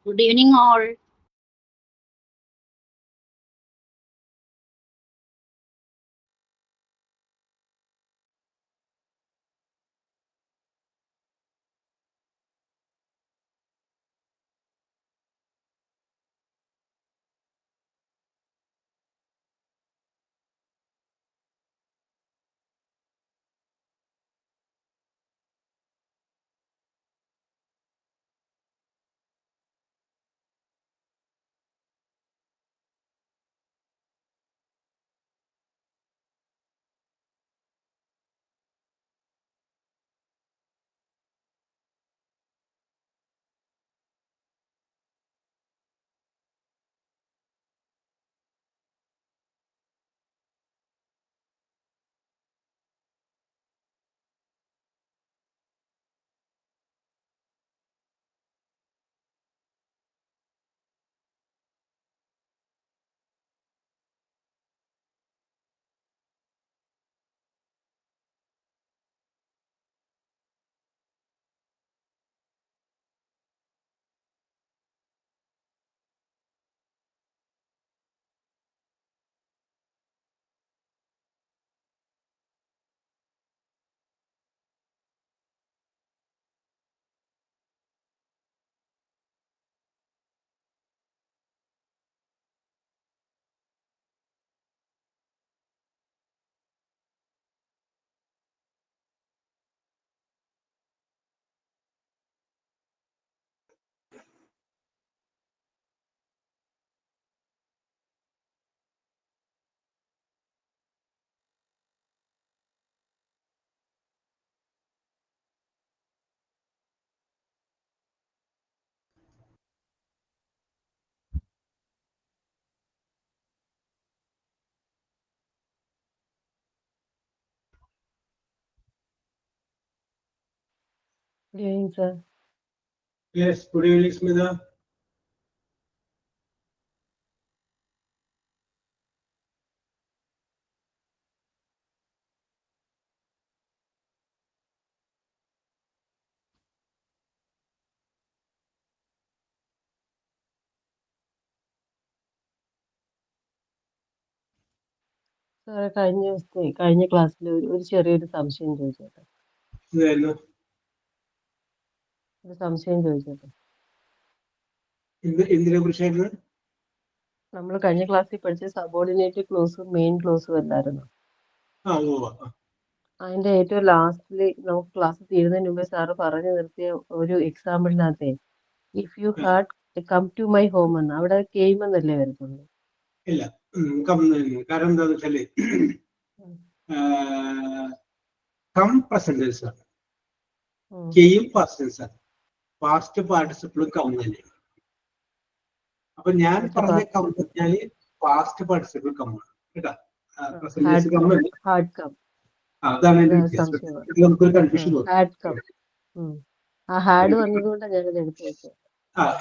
Good evening, all. Good evening, sir. Yes, good evening, Smita. സാറെ കഴിഞ്ഞ ക്ലാസ്സിൽ ഒരു ചെറിയൊരു സംശയം ചോദിച്ചോട്ടെ? ഇതായിരുന്നു ഒരു സംശയം ചോദിച്ചോട്ടെ? എന്തിനെ കുറിച്ചായിരുന്നു? നമ്മൾ കഴിഞ്ഞ ക്ലാസ്സിൽ പഠിച്ച സബോർഡിനേറ്റ് ക്ലോസും മെയിൻ ക്ലോസും അല്ലായിരുന്നു. അതിന്റെ ഏറ്റവും ലാസ്റ്റിൽ നമുക്ക് ക്ലാസ് തീരുന്നതിന് മുമ്പേ സാറ് പറഞ്ഞു നിർത്തിയ ഒരു എക്സാമ്പിളിനകത്തെ if you had come to my home എന്ന് അവിടെ കെയിം എന്നല്ലേ വരുന്നുള്ളൂ? ഇല്ല, കാരണം എന്താന്ന് വെച്ചാല് കം പ്രസന്റൻസ് ആണ്, കെയും പാസ്റ്റൻസ് ആണ്, പാസ്റ്റ് പാർട്ടിസിപ്പിളും കം തന്നെയാണ്. അപ്പൊ ഞാൻ പറഞ്ഞ കം എന്ന് പറഞ്ഞാല് പാസ്റ്റ് പാർട്ടിസിപ്പിൾ കം ആണ് കേട്ടോ. പ്രസന്റൻസ് കം അതാണ് എന്റെ വ്യത്യാസം. നമുക്കൊരു കൺഫ്യൂഷൻ തോന്നും. ഹാഡ് വന്നതുകൊണ്ടാണ് ഞാനത് എടുത്തു വെച്ചത്.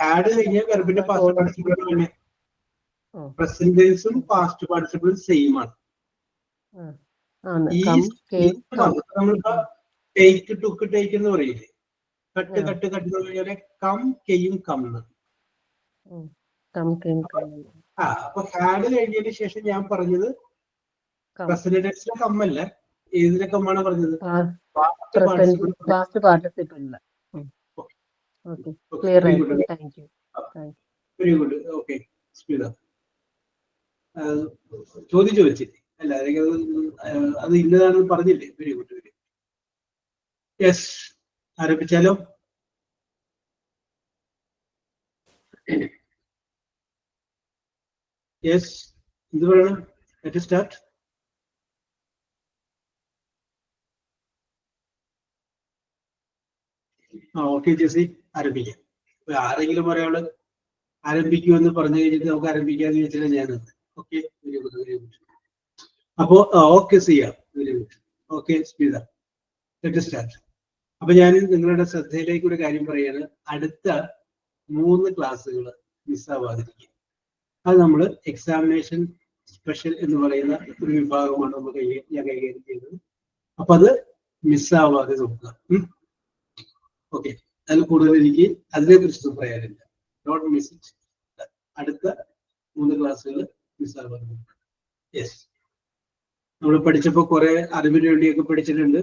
ഹാഡ് കഴിഞ്ഞാൽ വെർബിന്റെ പാസ്റ്റ് പാർട്ടിസിപ്പിൾ തന്നെ. പ്രസന്റൻസും പാസ്റ്റ് പാർട്ടിസിപ്പിളും സെയിം ആണ്. നമ്മളിപ്പോ ടേക്ക് ടുക്ക് ടേക്ക് എന്ന് പറയില്ലേ, കട്ട് കട്ട് കട്ട് എന്ന് പറഞ്ഞാല് കം കെയും കം. അപ്പൊ ഹാഡ് കഴിഞ്ഞതിന് ശേഷം ഞാൻ പറഞ്ഞത് പ്രസന്റൻസിലെ കമ്മല്ല, ഏതിലെ കമ്മാണ് പറഞ്ഞത്? പാസ്റ്റ് പാർട്ടിസിപ്പിളില്ല. Very good. ഓക്കെ, സ്പീഡ് ചോദിച്ചു വെച്ചില്ലേ? അല്ല, അത് ഇന്നതാണെന്ന് പറഞ്ഞില്ലേ? Very good, very good. Yes, ആരംഭിച്ചാലോ? യെസ്, എന്ത് പറയണം? Let start. ഓക്കെ ജെസി, ആരംഭിക്കാം. ആരെങ്കിലും ഒരാള് ആരംഭിക്കുമെന്ന് പറഞ്ഞു കഴിഞ്ഞിട്ട് നമുക്ക് ആരംഭിക്കാന്ന് ചോദിച്ചാൽ ഞാനത്. Okay, very good, very good. അപ്പോ ഓക്കെ ചെയ്യാം. Very good. Okay, speed let start. അപ്പൊ ഞാൻ നിങ്ങളുടെ ശ്രദ്ധയിലേക്ക് ഒരു കാര്യം പറയാണ്. അടുത്ത 3 ക്ലാസ്സുകൾ മിസ്സാവാതിരിക്കും. അത് നമ്മൾ എക്സാമിനേഷൻ സ്പെഷ്യൽ എന്ന് പറയുന്ന ഒരു വിഭാഗമാണ് ഞാൻ കൈകാര്യം ചെയ്യുന്നത്. അപ്പൊ അത് മിസ്സാവാതെ നോക്കുക. ഓക്കെ, അതിൽ കൂടുതൽ എനിക്ക് അതിനെ കുറിച്ച് പറയാനില്ല. Don't miss it. അടുത്ത 3 ക്ലാസ്സുകൾ മിസ്സാകുന്നു. യെസ്, നമ്മൾ പഠിച്ചപ്പോൾ കുറെ അറിവിന് വേണ്ടിയൊക്കെ പഠിച്ചിട്ടുണ്ട്.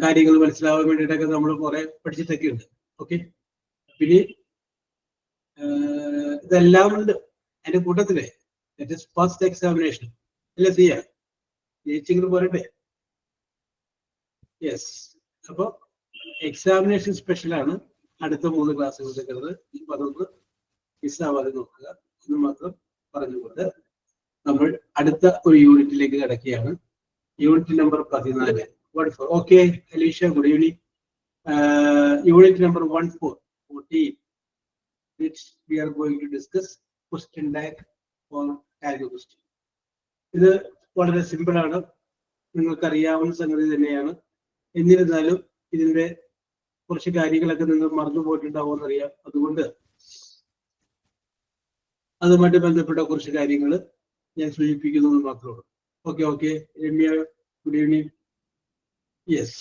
കാര്യങ്ങൾ മനസ്സിലാവാൻ വേണ്ടിയിട്ടൊക്കെ നമ്മൾ കുറെ പഠിച്ചിട്ടൊക്കെ ഉണ്ട്. ഓക്കെ, പിന്നെ ഇതെല്ലാം ഉണ്ട് അതിന്റെ കൂട്ടത്തില്. ഫസ്റ്റ് എക്സാമിനേഷൻ അല്ലേ ചെയ്യാം, ജയിച്ചെങ്കിലും പോരട്ടെ. യെസ്, അപ്പൊ എക്സാമിനേഷൻ സ്പെഷ്യലാണ് അടുത്ത 3 ക്ലാസ്സുകൾ എടുക്കുന്നത്. ഇപ്പൊ അതൊന്ന് മിസ്സാവാതെ നോക്കുക എന്ന് മാത്രം പറഞ്ഞുകൊണ്ട് നമ്മൾ അടുത്ത ഒരു യൂണിറ്റിലേക്ക് കിടക്കുകയാണ്. Unit number 14. Okay Alisha, good evening. Unit number 14 which we are going to discuss question tag or tag question. ഇത് വളരെ സിമ്പിൾ ആണ്, നിങ്ങൾക്ക് അറിയാവുന്ന സംഗതി തന്നെയാണ്. എന്നിരുന്നാലും ഇതിന്റെ കുറച്ച് കാര്യങ്ങളൊക്കെ നിങ്ങൾ മറന്നു പോയിട്ടുണ്ടാവുമെന്ന് അറിയാം. അതുകൊണ്ട് അതുമായിട്ട് ബന്ധപ്പെട്ട കുറച്ച് കാര്യങ്ങൾ ഞാൻ സൂചിപ്പിക്കുന്നത് മാത്രമേ ഉള്ളൂ. Okay okay Ramya, good evening. Yes,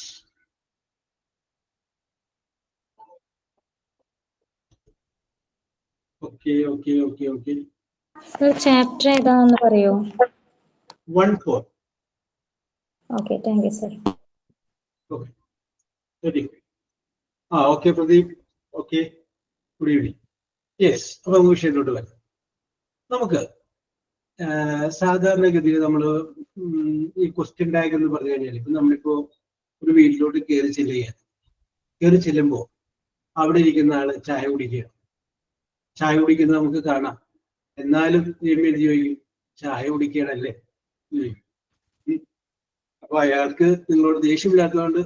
okay okay okay okay. Sir chapter ഏതാണെന്ന് പറയോ? 14. Okay, thank you sir. Okay, ready. Okay Pradeep, okay, good evening. Yes, അപ്പൊ നമുക്ക് വിഷയത്തിലോട്ട് വരാം. നമുക്ക് സാധാരണഗതിയിൽ നമ്മൾ ഈ ക്വസ്റ്റ്യൻ ടാഗ് എന്ന് പറഞ്ഞു കഴിഞ്ഞാൽ, ഇപ്പൊ നമ്മളിപ്പോ ഒരു വീട്ടിലോട്ട് കയറി ചെല്ലുകയാണ്. കയറി ചെല്ലുമ്പോൾ അവിടെ ഇരിക്കുന്ന ആള് ചായ കുടിക്കുകയാണ്. ചായ കുടിക്കുന്നത് നമുക്ക് കാണാം. എന്നാലും ചോദിക്കും, ചായ കുടിക്കുകയാണല്ലേ. അപ്പൊ അയാൾക്ക് നിങ്ങളോട് ദേഷ്യമില്ലാത്തതുകൊണ്ട്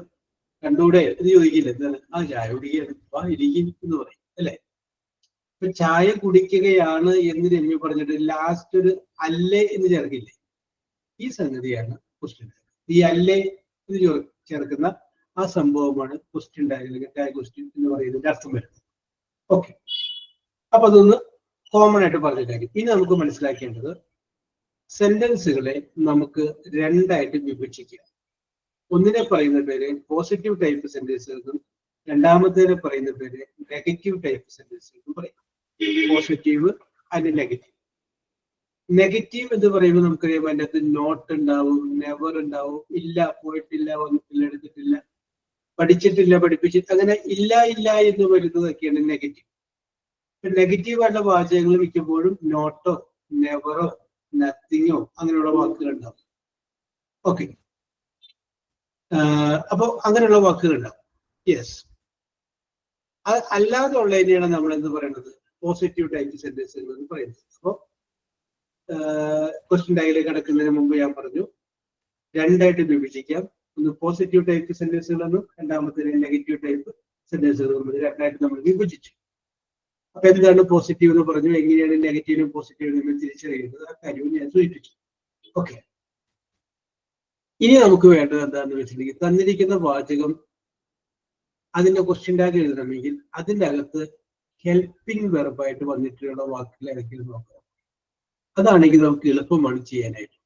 കണ്ടുകൂടെ എന്ന് ചോദിക്കില്ല. എന്താണ്, ചായ കുടിക്കുകയാണ്, ഇരിക്കും എന്ന് പറയും അല്ലെ. ഇപ്പൊ ചായ കുടിക്കുകയാണ് എന്ന് രമ്യ പറഞ്ഞിട്ട് ലാസ്റ്റ് ഒരു അല്ലേ എന്ന് ചേർക്കില്ലേ, ഈ സംഗതിയാണ് ക്വസ്റ്റ്യൻ ടാഗ്. ഈ അല്ലേ എന്ന് ചേർക്കുന്ന ആ സംഭവമാണ് ക്വസ്റ്റ്യൻ ടാഗ് അല്ലെങ്കിൽ ടാഗ് ക്വസ്റ്റ്യൻ എന്ന് പറയുന്നതിന്റെ അർത്ഥം വരുന്നത്. ഓക്കെ, അപ്പൊ അതൊന്ന് കോമൺ ആയിട്ട് പറഞ്ഞിട്ടാക്കി. ഇനി നമുക്ക് മനസ്സിലാക്കേണ്ടത് സെന്റൻസുകളെ നമുക്ക് രണ്ടായിട്ട് വിഭജിക്കുക. ഒന്നിനെ പറയുന്ന പേര് പോസിറ്റീവ് ടൈപ്പ് സെന്റൻസുകൾക്കും രണ്ടാമത്തേനെ പറയുന്ന പേര് നെഗറ്റീവ് ടൈപ്പ് സെന്റൻസുകൾക്കും പറയും. Positive and negative. നെഗറ്റീവ് എന്ന് പറയുമ്പോൾ നമുക്കറിയാം അതിൻ്റെ അകത്ത് നോട്ട് ഉണ്ടാവും, നെവർ ഉണ്ടാവും, ഇല്ല, പോയിട്ടില്ല, വന്നിട്ടില്ല, എടുത്തിട്ടില്ല, പഠിച്ചിട്ടില്ല, പഠിപ്പിച്ചിട്ട്, അങ്ങനെ ഇല്ല ഇല്ല എന്ന് വരുന്നതൊക്കെയാണ് നെഗറ്റീവ്. നെഗറ്റീവായിട്ടുള്ള വാചകങ്ങൾ മിക്കപ്പോഴും നോട്ടോ നെവറോ നത്തിങ്ങോ അങ്ങനെയുള്ള വാക്കുകൾ ഉണ്ടാവും. ഓക്കെ, അപ്പൊ അങ്ങനെയുള്ള വാക്കുകൾ ഉണ്ടാവും. യെസ്, അല്ലാതെ ഉള്ളതിനെയാണ് നമ്മൾ എന്ത് പറയുന്നത്, പോസിറ്റീവ് ടൈപ്പ് സെന്റൻസുകൾ എന്ന് പറയുന്നത്. അപ്പോൾ ക്വസ്റ്റ്യൻ ടാഗിലേക്ക് കടക്കുന്നതിന് മുമ്പ് ഞാൻ പറഞ്ഞു രണ്ടായിട്ട് വിഭജിക്കാം. ഒന്ന് പോസിറ്റീവ് ടൈപ്പ് സെന്റൻസുകളെന്നും രണ്ടാമത്തേന് നെഗറ്റീവ് ടൈപ്പ് സെന്റൻസുകൾ രണ്ടായിട്ട് നമ്മൾ വിഭജിച്ചു. അപ്പൊ എന്താണ് പോസിറ്റീവ് എന്ന് പറഞ്ഞു, എങ്ങനെയാണ് നെഗറ്റീവിനും പോസിറ്റീവിനും നമ്മൾ തിരിച്ചറിയുന്നത്, ആ കാര്യവും ഞാൻ സൂചിപ്പിച്ചു. ഓക്കെ, ഇനി നമുക്ക് വേണ്ടത് എന്താണെന്ന് വെച്ചിട്ടുണ്ടെങ്കിൽ തന്നിരിക്കുന്ന വാചകം അതിന്റെ ക്വസ്റ്റ്യൻ ടാഗ് എഴുതണമെങ്കിൽ അതിൻ്റെ അകത്ത് ഹെൽപ്പിംഗ് വെർബായിട്ട് വന്നിട്ടുള്ള വാക്കുകൾ ഏതൊക്കെയാണ് നോക്കാം. അതാണെങ്കിൽ നമുക്ക് എളുപ്പമാണ് ചെയ്യാനായിട്ട്.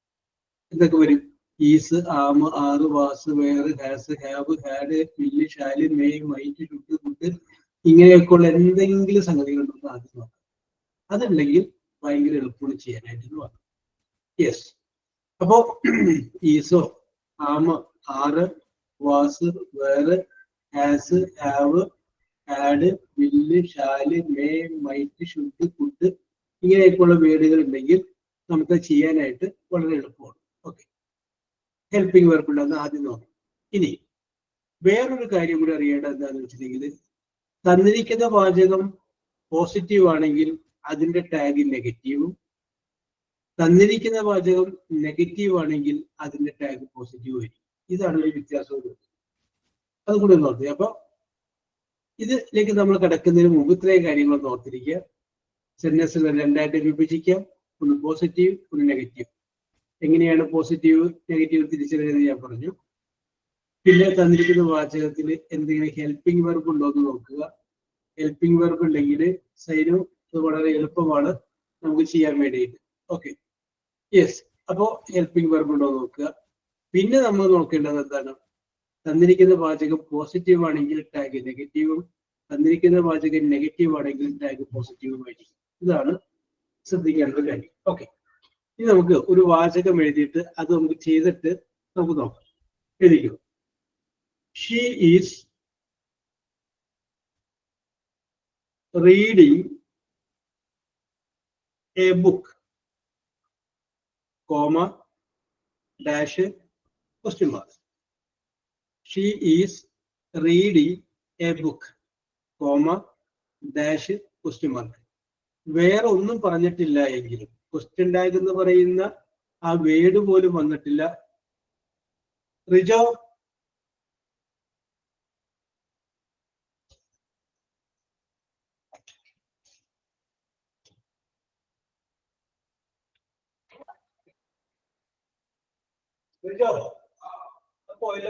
എന്തൊക്കെ വരും? Is, am, are, was, were, has, have, had, will, shall, may, might, should, could, ഇങ്ങനെയൊക്കെയുള്ള എന്തെങ്കിലും സംഗതികളുണ്ടെന്ന് ആദ്യം നോക്കാം. അതുണ്ടെങ്കിൽ ഭയങ്കര എളുപ്പമാണ് ചെയ്യാനായിട്ട് നോക്കാം. യെസ്, അപ്പോ ഈസോ, am, are, was, were, has, have, had, will, shall, may, might, should, could, ഇങ്ങനെയൊക്കെയുള്ള വേർഡുകൾ ഉണ്ടെങ്കിൽ നമുക്ക് ചെയ്യാനായിട്ട് വളരെ എളുപ്പമാണ്. ഓക്കെ, ഹെൽപ്പിംഗ് വെർബ് ഉണ്ടെന്ന് ആദ്യം നോക്കാം. ഇനി വേറൊരു കാര്യം കൂടി അറിയേണ്ടത് എന്താണെന്ന് വെച്ചിട്ടുണ്ടെങ്കിൽ തന്നിരിക്കുന്ന വാചകം പോസിറ്റീവ് ആണെങ്കിൽ അതിന്റെ ടാഗ് നെഗറ്റീവും, തന്നിരിക്കുന്ന വാചകം നെഗറ്റീവ് ആണെങ്കിൽ അതിന്റെ ടാഗ് പോസിറ്റീവ് ആയിരിക്കും. ഇതാണ് ഒരു വ്യത്യാസം. അതുകൂടി നോക്കുക. അപ്പൊ ഇതിലേക്ക് നമ്മൾ കിടക്കുന്നതിന് മുമ്പ് ഇത്രയും കാര്യങ്ങളൊന്ന് ഓർത്തിരിക്കുക. സെന്റൻസുകൾ രണ്ടായിട്ട് വിഭജിക്കാം, ഒന്ന് പോസിറ്റീവ്, ഒന്ന് നെഗറ്റീവ്. എങ്ങനെയാണ് പോസിറ്റീവ് നെഗറ്റീവ് തിരിച്ചറിയുന്നത് ഞാൻ പറഞ്ഞു. പിന്നെ തന്നിരിക്കുന്ന വാചകത്തിൽ എന്തെങ്കിലും ഹെൽപ്പിംഗ് വെർബ് ഉണ്ടോ എന്ന് നോക്കുക. ഹെൽപ്പിംഗ് വെർബ് ഉണ്ടെങ്കിൽ സൈനും ഇത് വളരെ എളുപ്പമാണ് നമുക്ക് ചെയ്യാൻ വേണ്ടിയിട്ട്. ഓക്കെ, യെസ്, അപ്പോ ഹെൽപ്പിംഗ് വെർബ് ഉണ്ടോ എന്ന് നോക്കുക. പിന്നെ നമ്മൾ നോക്കേണ്ടത് എന്താണ്, തന്നിരിക്കുന്ന വാചകം പോസിറ്റീവ് ആണെങ്കിൽ ടാഗ് നെഗറ്റീവും, തന്നിരിക്കുന്ന വാചകം നെഗറ്റീവ് ആണെങ്കിൽ ടാഗ് പോസിറ്റീവുമായിരിക്കും. ഇതാണ് ശ്രദ്ധിക്കേണ്ട ഒരു കാര്യം. ഓക്കെ, ഇനി നമുക്ക് ഒരു വാചകം എഴുതിയിട്ട് അത് നമുക്ക് ചെയ്തിട്ട് നമുക്ക് നോക്കാം. എഴുതിക്കും. She is reading a book, comma dash question mark. She is reading a book, comma dash question mark. വേറെ ഒന്നും പറഞ്ഞിട്ടില്ല എങ്കിലും ക്വസ്റ്റ്യൻ ടാഗ് എന്ന് പറയുന്ന ആ വേർഡ് പോലും വന്നിട്ടില്ല. റിജോ, റിജോ പോയില്ല.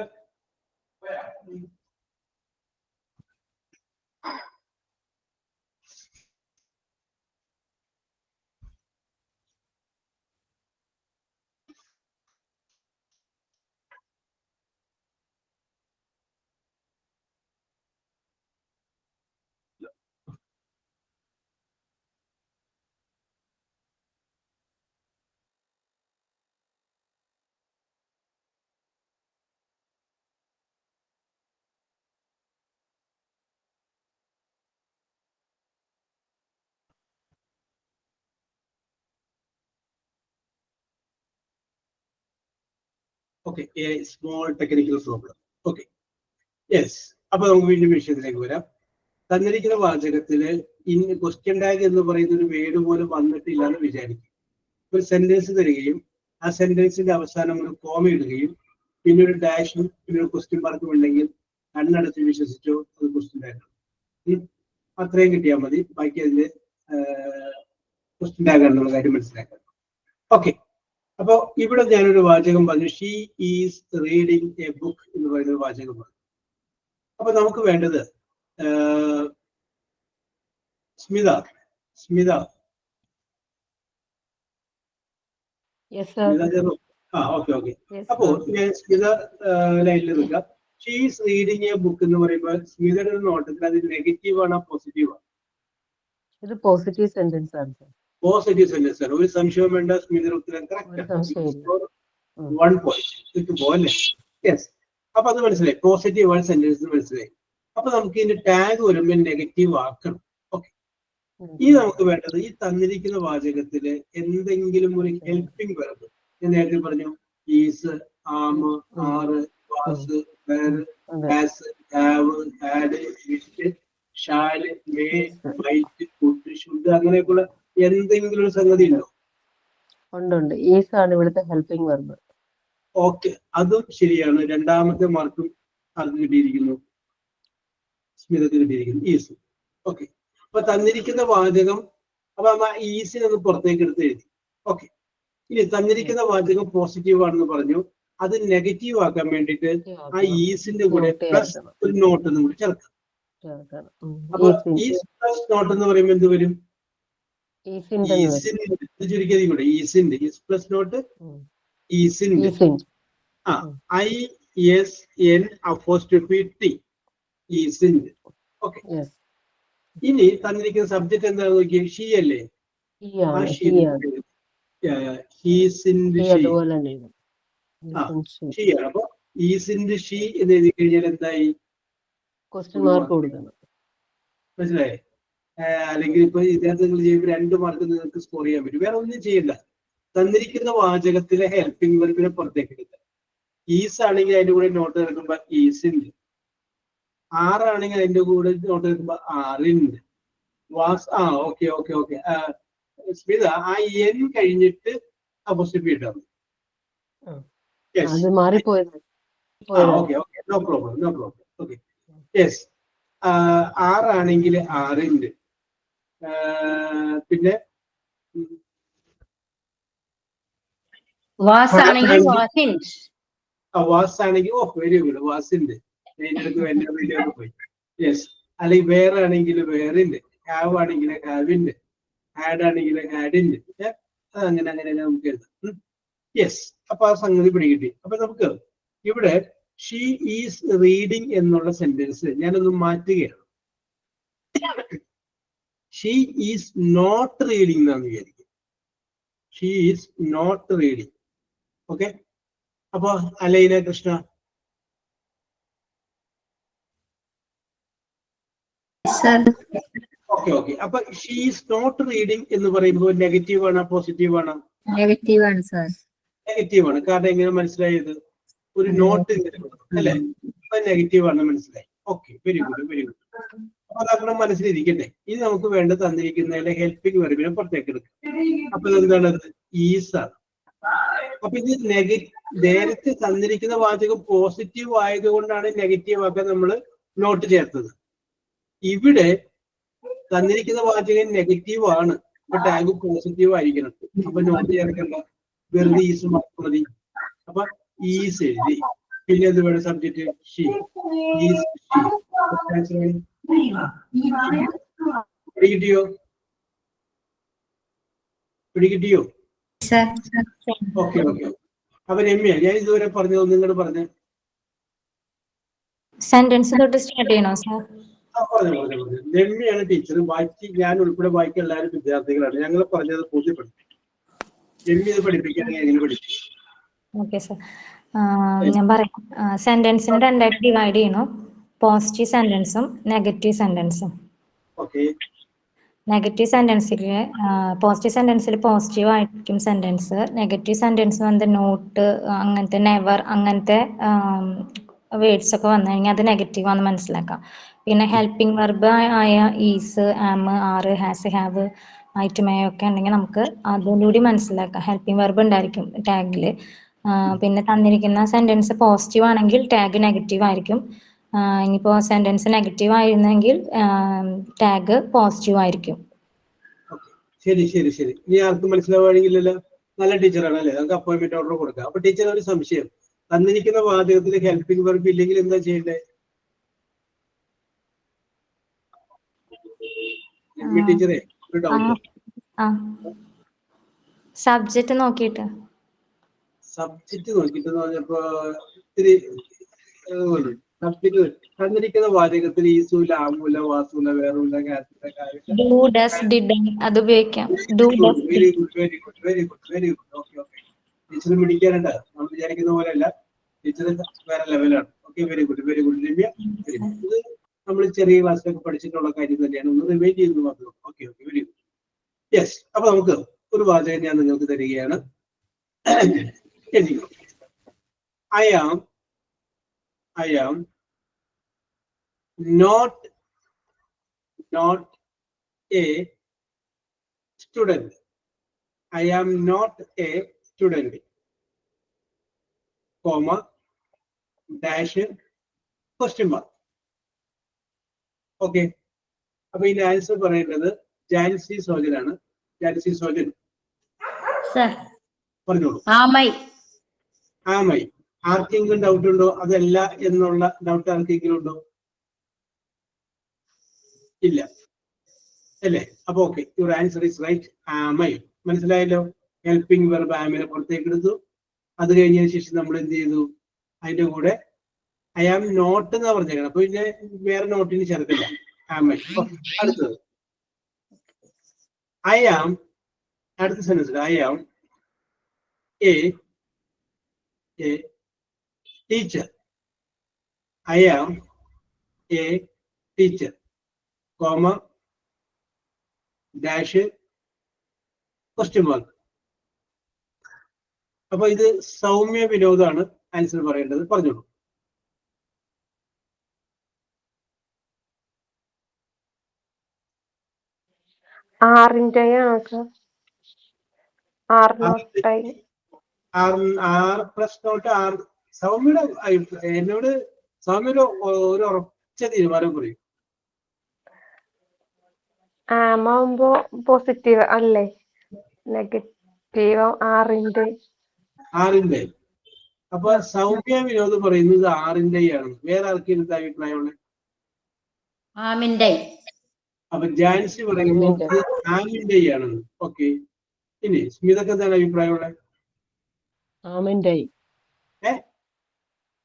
Okay, A small technical problem. Okay, yes. അപ്പൊ നമുക്ക് വീണ്ടും വിഷയത്തിലേക്ക് വരാം. തന്നിരിക്കുന്ന വാചകത്തില് ഇൻ ക്വസ്റ്റ്യൻ ടാഗ് എന്ന് പറയുന്ന ഒരു വേർഡ് പോലും വന്നിട്ടില്ല എന്ന് വിചാരിക്കും. ഒരു സെന്റൻസ് തരികയും ആ സെന്റൻസിന്റെ അവസാനം ഒരു കോമ ഇടുകയും പിന്നെ ഒരു ഡാഷും പിന്നെ ഒരു ക്വസ്റ്റ്യൻ മാർക്കും ഉണ്ടെങ്കിൽ കണ്ണടച്ച് വിശ്വസിച്ചോ അത് ക്വസ്റ്റ്യൻ ടാഗ്. അത്രയും കിട്ടിയാൽ മതി. ബാക്കി അതിന്റെ ക്വസ്റ്റ്യൻ ടാഗ് ആണെന്നുള്ള കാര്യം മനസ്സിലാക്കാം. ഓക്കെ, അപ്പൊ ഇവിടെ ഞാനൊരു വാചകം പറഞ്ഞു. She is reading a book എന്ന് പറയുന്ന വാചകം പറഞ്ഞു. അപ്പൊ നമുക്ക് വേണ്ടത് സ്മിത. Smitha okay okay. അപ്പോ ഞാൻ സ്മിത ലൈനിൽ നിൽക്കാം. She is reading a book എന്ന് പറയുമ്പോൾ സ്മിതയുടെ ഒരു നോട്ടത്തിൽ അത് നെഗറ്റീവ് ആണോ പോസിറ്റീവ് ആണ്? ഇത് പോസിറ്റീവ് സെന്റൻസ് ആണ്. പോസിറ്റീവ് സെന്റൻസ് ആണ്. ഒരു സംശയവും വേണ്ട. സ്മിതയുടെ ഉത്തരം കറക്റ്റ്. 1 പോയിന്റ് പോലെ. യെസ്, അപ്പൊ അത് മനസ്സിലായി. പോസിറ്റീവ് ആണ് സെന്റൻസ് മനസ്സിലായി. അപ്പൊ നമുക്ക് ഇതിന്റെ ടാഗ് വരുമ്പോൾ നെഗറ്റീവ് ആക്കണം. ഓക്കെ, ഈ നമുക്ക് വേണ്ടത് ഈ തന്നിരിക്കുന്ന വാചകത്തില് എന്തെങ്കിലും ഒരു ഹെൽപ്പിംഗ് വെർബ്. ഞാൻ നേരത്തെ പറഞ്ഞു is, am, are, was, were, has, have, had, wish, shall, may, might, could, should അങ്ങനെയൊക്കെയുള്ള എന്തെങ്കിലും ഒരു സംഗതി ഉണ്ടോ? ഉണ്ട്. ഈസ് ആണ് ഇവിടുത്തെ ഹെൽപ്പിംഗ് വെർബ്. ഓക്കെ, അതും ശരിയാണ്. രണ്ടാമത്തെ മാർക്കും ആർക്ക് കിട്ടിയിരിക്കുന്നു? സ്മിതത്തിന് കിട്ടിയിരിക്കുന്നു. ഈസ്. ഓക്കെ, അപ്പൊ തന്നിരിക്കുന്ന വാചകം അപ്പൊ ഈസിനൊന്ന് പുറത്തേക്ക് എടുത്ത് എഴുതി. ഓക്കെ, ഇനി തന്നിരിക്കുന്ന വാചകം പോസിറ്റീവ് ആണെന്ന് പറഞ്ഞു. അത് നെഗറ്റീവ് ആക്കാൻ വേണ്ടിയിട്ട് ആ ഈസിന്റെ കൂടെ പ്ലസ് ഒരു നോട്ട് എന്ന് കൂടി ചേർക്കാം. അപ്പൊ ഈസ് പ്ലസ് നോട്ട് എന്ന് പറയുമ്പോൾ എന്ത് വരും? ഈസിന്റെ ചുരുക്കിയതും കൂടെ ഈസിന്റെ ഈസ് പ്ലസ് നോട്ട് ഈസിന്റെ ISN അപ്പോസ്ട്രോഫി T ഈസിന്റെ. ഓക്കെ, ഇനി തന്നിരിക്കുന്ന സബ്ജക്ട് എന്താണെന്ന് നോക്കിയേ. ഷീ അല്ലേ? ആ ഷീ ഷീയാണ്. അപ്പൊ ഈസിന്റെ ഷീ എന്ന് എഴുതി കഴിഞ്ഞാൽ എന്തായി? ക്വസ്റ്റ്യൻ മാർക്ക് കൊടുക്കണം. മനസ്സിലായേ? അല്ലെങ്കിൽ ഇപ്പൊ ഇതിനകത്ത് നിങ്ങൾ ചെയ്യുമ്പോൾ 2 മാർക്ക് നിങ്ങൾക്ക് സ്കോർ ചെയ്യാൻ പറ്റും. വേറെ ഒന്നും ചെയ്യില്ല. തന്നിരിക്കുന്ന വാചകത്തിലെ ഹെൽപ്പിംഗ് വെർബിനെ പുറത്തേക്ക് എടുക്കുക. ഈസ് ആണെങ്കിൽ അതിന്റെ കൂടെ നോട്ട് എടുക്കുമ്പോ ഈസിന്റെ, ആറാണെങ്കിൽ അതിന്റെ കൂടെ നോട്ട് എടുക്കുമ്പോ ആറിന്റെ, was okay okay okay. Smitha ആ എൻ കഴിഞ്ഞിട്ട് അപ്പോസ്ട്രോഫി ഇട്ടാണ്. Okay okay, no problem no problem. Okay, yes. ആറാണെങ്കിൽ ആറിന്റെ, പിന്നെ വാസ് ആണെങ്കിൽ വെരി ഗുഡ്, വാസിന്റെ പോയി. യെസ്, അല്ലെങ്കിൽ വേറെ ആണെങ്കിൽ വേറിന്റെ, ഹാവ് ആണെങ്കിൽ ഹാവിന്റെ, ഹാഡ് ആണെങ്കിൽ ഹാഡിന്റെ, അങ്ങനെ അങ്ങനെ നമുക്ക് എഴുതാം. യെസ്, അപ്പൊ ആ സംഗതി പിടികിട്ടി. അപ്പൊ നമുക്ക് ഇവിടെ ഷീ ഈസ് റീഡിങ് എന്നുള്ള സെന്റൻസ് ഞാനൊന്ന് മാറ്റുകയാണ്. ഷീ ഈസ് നോട്ട് റീഡിങ് എന്നാണ് വിചാരിക്കും. She is not reading. Okay, അപ്പൊ അലൈന കൃഷ്ണ. Okay okay. അപ്പൊ ഷീ ഈസ് നോട്ട് റീഡിങ് എന്ന് പറയുമ്പോൾ നെഗറ്റീവ് ആണ് പോസിറ്റീവ് ആണ്? നെഗറ്റീവ് ആണ് സാർ. നെഗറ്റീവ് ആണ്. കാരണം എങ്ങനെ മനസ്സിലായത്? ഒരു നോട്ട് അല്ലെ, അപ്പൊ നെഗറ്റീവ് ആണ് മനസ്സിലായി. Okay, very good very good. അപ്പൊ അതങ്ങനെ മനസ്സിലിരിക്കട്ടെ. ഇനി നമുക്ക് വേണ്ട തന്നിരിക്കുന്നതിലെ ഹെൽപ്പിംഗ് വെർബിനെ പുറത്തേക്ക് എടുക്കാം. അപ്പൊ എന്താണ്? ഈസ് ആണ്. അപ്പൊ ഇത് നേരത്തെ തന്നിരിക്കുന്ന വാചകം പോസിറ്റീവ് ആയതുകൊണ്ടാണ് നെഗറ്റീവ് ഒക്കെ നമ്മൾ നോട്ട് ചേർത്തത്. ഇവിടെ തന്നിരിക്കുന്ന വാചകം നെഗറ്റീവ് ആണ്, അപ്പൊ ടാഗ് പോസിറ്റീവ് ആയിരിക്കണം. അപ്പൊ നോട്ട് ചേർക്കണ്ട, വെറുതെ ഈസ് മാത്രം മതി. അപ്പൊ ഈസ് എഴുതി. പിന്നെ എന്ത് വേണം? Subject she. Is she. പിടികിട്ടിയോ? പിടികിട്ടിയോ? Okay okay. അപ്പൊ രമ്യ, ഞാൻ ഇതുവരെ പറഞ്ഞത് നിങ്ങളോട് പറഞ്ഞ സെന്റൻസ് തൊട്ട് സ്റ്റാർട്ട് ചെയ്യണോ സാർ? പറഞ്ഞു. രമ്യയാണ് ടീച്ചർ, ബാക്കി ഞാൻ ഉൾപ്പെടെ ബാക്കി എല്ലാവരും വിദ്യാർത്ഥികളാണ്. ഞങ്ങൾ പറഞ്ഞത് ബോധ്യപ്പെടുത്തി. രമ്യ ഇത് പഠിപ്പിക്കുകയാണെങ്കിൽ എങ്ങനെ പഠിപ്പിക്കും? ഓക്കെ സാർ, ഞാൻ പറയാം. സെന്റൻസിന് രണ്ടായിട്ട് ഡിവൈഡ് ചെയ്യണു. പോസിറ്റീവ് സെന്റൻസും നെഗറ്റീവ് സെന്റൻസും. ഓക്കെ. നെഗറ്റീവ് സെന്റൻസിൽ പോസിറ്റീവ് സെന്റൻസിൽ പോസിറ്റീവ് ആയിരിക്കും സെന്റൻസ്. നെഗറ്റീവ് സെന്റൻസ് വന്ന് നോട്ട്, അങ്ങനത്തെ നെവർ, അങ്ങനത്തെ വേർഡ്സ് ഒക്കെ വന്നു കഴിഞ്ഞാൽ അത് നെഗറ്റീവ് ആണെന്ന് മനസ്സിലാക്കാം. പിന്നെ ഹെൽപ്പിംഗ് വെർബ് ആയ is, am, are, has, have, might, may ഒക്കെ ഉണ്ടെങ്കിൽ നമുക്ക് അതുകൂടി മനസ്സിലാക്കാം. ഹെൽപ്പിംഗ് വെർബ് ഉണ്ടായിരിക്കും ടാഗിൽ. പിന്നെ തന്നിരിക്കുന്ന സെന്റൻസ് പോസിറ്റീവ് ആണെങ്കിൽ ടാഗ് നെഗറ്റീവ് ആയിരിക്കും. ഇനിയിപ്പോൾ സെന്റൻസ് നെഗറ്റീവ് ആയിരുന്നെങ്കിൽ ടാഗ് പോസിറ്റീവ് ആയിരിക്കും. ശരി ശരി ശരി. ഇനി ആർക്കും മനസ്സിലാവുകയാണെങ്കിലല്ലോ, നല്ല ടീച്ചറാണ് അല്ലേ, നമുക്ക് അപ്പോയിന്റ്മെന്റ് ഓർഡർ കൊടുക്കാം. അപ്പൊ ടീച്ചർ ഒരു സംശയം, തന്നിരിക്കുന്ന വാചകത്തിൽ ഹെൽപ്പിംഗ് വെർബ് ഇല്ലെങ്കിൽ എന്താ ചെയ്യണ്ടേ? ടീച്ചറെ ഒരു ഡൗട്ട്. സബ്ജക്റ്റ് നോക്കിയിട്ട് പറഞ്ഞപ്പോ ഇത്തിരി സബ്ജക്ട് തന്നിരിക്കുന്ന വാചകത്തിൽ ഈസൂല, ആമൂല, വാസൂല, വേറൂല, ഡു, ഡസ്, ഡിഡ് അത് ഉപയോഗിക്കാം. Do, does, very good very good very good very good. Okay okay. Teacher പിടിക്കാനുണ്ട്, നമ്മൾ വിചാരിക്കുന്ന പോലെയല്ല, ടീച്ചർ വേറെ ലെവലാണ്. Okay, very good very good Ramya. ഇത് നമ്മൾ ചെറിയ ക്ലാസ്സിലൊക്കെ പഠിച്ചിട്ടുള്ള കാര്യം തന്നെയാണ്, ഒന്ന് റിവൈൻഡ് ചെയ്ത് മാത്രം. Okay okay, very good. Yes. അപ്പൊ നമുക്ക് ഒരു വാചകം ഞാൻ നിങ്ങൾക്ക് തരികയാണ്. I am not a student. I am not a student, comma, dash, question mark. Okay. അപ്പൊ ഇതിന്റെ ആൻസർ പറയുന്നത് ജാൻസി സോജനാണ്. ജാൻസി സോജൻ പറഞ്ഞോളൂ. ആമൈ. ആർക്കെങ്കിലും ഡൗട്ട് ഉണ്ടോ? അതല്ല എന്നുള്ള ഡൗട്ട് ആർക്കെങ്കിലും ഉണ്ടോ? ഇല്ല അല്ലേ? അപ്പൊ okay, your answer is right. ആമൈ. മനസ്സിലായല്ലോ? ഹെൽപ്പിംഗ് വെർബ് ആമിനെ പുറത്തേക്ക് എടുത്തു. അത് കഴിഞ്ഞതിന് ശേഷം നമ്മൾ എന്ത് ചെയ്തു? അതിന്റെ കൂടെ ഐ ആം നോട്ട് എന്നാ പറഞ്ഞേക്കണം. അപ്പൊ പിന്നെ വേറെ നോട്ടിന് ചേർക്കില്ല. ആമൈ. അടുത്തത് ഐ ആം. അടുത്ത sentence I am a teacher. I am a teacher, comma, dash, question mark. അപ്പൊ ഇത് സൗമ്യ വിനോദാണ് ആൻസർ പറയേണ്ടത്. പറഞ്ഞോളൂ. സൗമ്യയുടെ എന്നോട് സൗമ്യയുടെ ഒരു ഉറച്ച തീരുമാനം പറയും. ആമാവുമ്പോ പോസിറ്റീവ് അല്ലേ? നെഗറ്റീവ് ആറിന്റെ. അപ്പൊ സൗമ്യ വിനോദ് പറയുന്നത് ആറിന്റെ ആണ്. വേറെ ആർക്കും അഭിപ്രായമുള്ളത്? അപ്പൊ ജാൻസി പറയുന്നത് ആമിന്റെ ആണെന്ന്. ഓക്കെ. ഇനി സ്മിതക്ക് എന്താണ് അഭിപ്രായമുള്ളത്?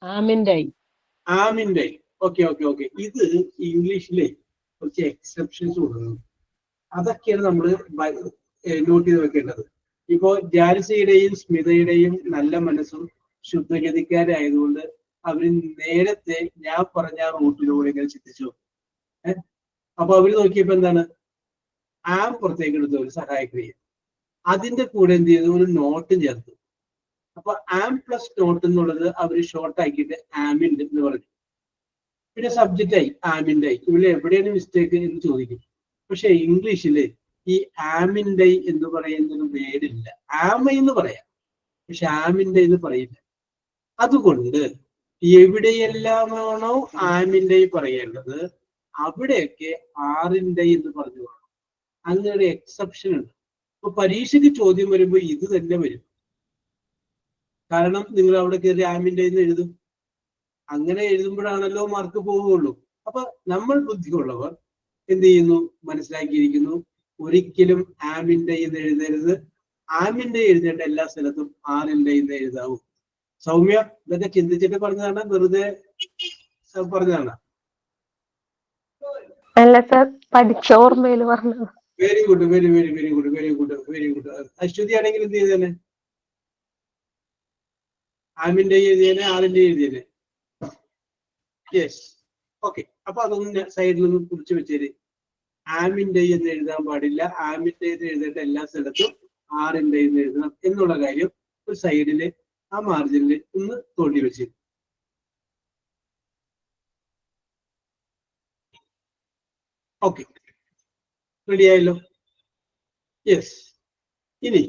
ആമിന്റെ. Okay okay okay. ഇത് ഇംഗ്ലീഷിലെ കുറച്ച് എക്സെപ്ഷൻസ് കൊടുക്കുന്നത്. അതൊക്കെയാണ് നമ്മൾ നോട്ട് ചെയ്ത് വെക്കേണ്ടത്. ഇപ്പോ ജാൻസിയുടെയും സ്മിതയുടെയും നല്ല മനസ്സും ശുദ്ധഗതിക്കാരായതുകൊണ്ട് അവര് നേരത്തെ ഞാൻ പറഞ്ഞ റൂട്ടിലൂടെ ഇങ്ങനെ ചിന്തിച്ചു. അപ്പൊ അവര് നോക്കിയപ്പോ എന്താണ്, ആം പുറത്തേക്ക് എടുത്ത ഒരു സഹായക്രിയ, അതിന്റെ കൂടെ എന്ത് ചെയ്തു, ഒരു നോട്ടും ചേർത്തു. അപ്പൊ ആം പ്ലസ് നോട്ട് എന്നുള്ളത് അവര് ഷോർട്ട് ആക്കിയിട്ട് ആമിൻഡ് എന്ന് പറഞ്ഞു. പിന്നെ സബ്ജക്റ്റ് ആയി, ആമിൻഡ് ആയി. ഇവിടെ എവിടെയാണ് മിസ്റ്റേക്ക് എന്ന് ചോദിക്കും. പക്ഷെ ഇംഗ്ലീഷില് ഈ ആമിൻഡ് എന്ന് പറയുന്നൊരു വേർഡില്ല. ആമ എന്ന് പറയാം, പക്ഷെ ആമിൻഡ് എന്ന് പറയില്ല. അതുകൊണ്ട് എവിടെയെല്ലാമാണോ ആമിൻഡ് പറയേണ്ടത് അവിടെയൊക്കെ ആറിൻഡ് എന്ന് പറഞ്ഞു പോകണം. അങ്ങനെ ഒരു എക്സെപ്ഷൻ ഉണ്ട്. അപ്പൊ പരീക്ഷയ്ക്ക് ചോദ്യം വരുമ്പോൾ ഇത് തന്നെ വരും. കാരണം നിങ്ങൾ അവിടെ കയറി ആമിൻഡ് എന്ന് എഴുതും. അങ്ങനെ എഴുതുമ്പോഴാണല്ലോ മാർക്ക് പോവുകയുള്ളൂ. അപ്പൊ നമ്മൾ ബുദ്ധിയുള്ളവർ എന്ത് ചെയ്യുന്നു, മനസ്സിലാക്കിയിരിക്കുന്നു, ഒരിക്കലും ആമിൻഡ് എന്ന് എഴുതരുത്. ആമിൻഡ് എഴുതേണ്ട എല്ലാ സ്ഥലത്തും ആറിൻഡ് എന്ന് എഴുതാവൂ. സൗമ്യ ഇതൊക്കെ ചിന്തിച്ചിട്ട് പറഞ്ഞതാണ്, വെറുതെ പറഞ്ഞതാണ്? അല്ല സർ, പഠിച്ച ഓർമ്മയിൽ പറഞ്ഞത്. Very good, very very very good, very good, very good. Aswathy ആണെങ്കിൽ എന്ത് ചെയ്തേനെ? ആമിൻഡ് എഴുതിയേനെ, ആറിൻഡ് എഴുതിയേനെ. Yes, okay. അപ്പൊ അതൊന്ന് സൈഡിൽ നിന്ന് കുറിച്ച് വെച്ചേര്. ആമിൻഡ് എന്ന് എഴുതാൻ പാടില്ല, ആമിൻഡ് എന്ന് എഴുതേണ്ട എല്ലാ സ്ഥലത്തും ആറിൻഡ് എന്ന് എഴുതണം എന്നുള്ള കാര്യം ഒരു സൈഡില് ആ മാർജിനിൽ ഒന്ന് തോണ്ടി വെച്ച്. ഓക്കെ, റെഡി ആയല്ലോ? യെസ്. ഇനി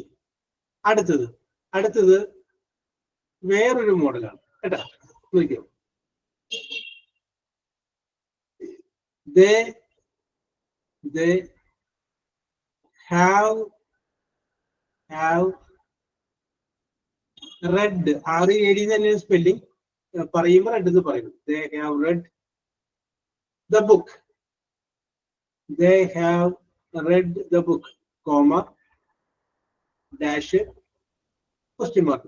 അടുത്തത് വേറൊരു മോഡലാണ് കേട്ടാ. നോക്കിയോ, they have read, RED തന്നെ സ്പെല്ലിംഗ്, പറയുമ്പോൾ റെഡ് എന്ന് പറയുന്നു. they have read the book, they have read the book, comma dash question mark.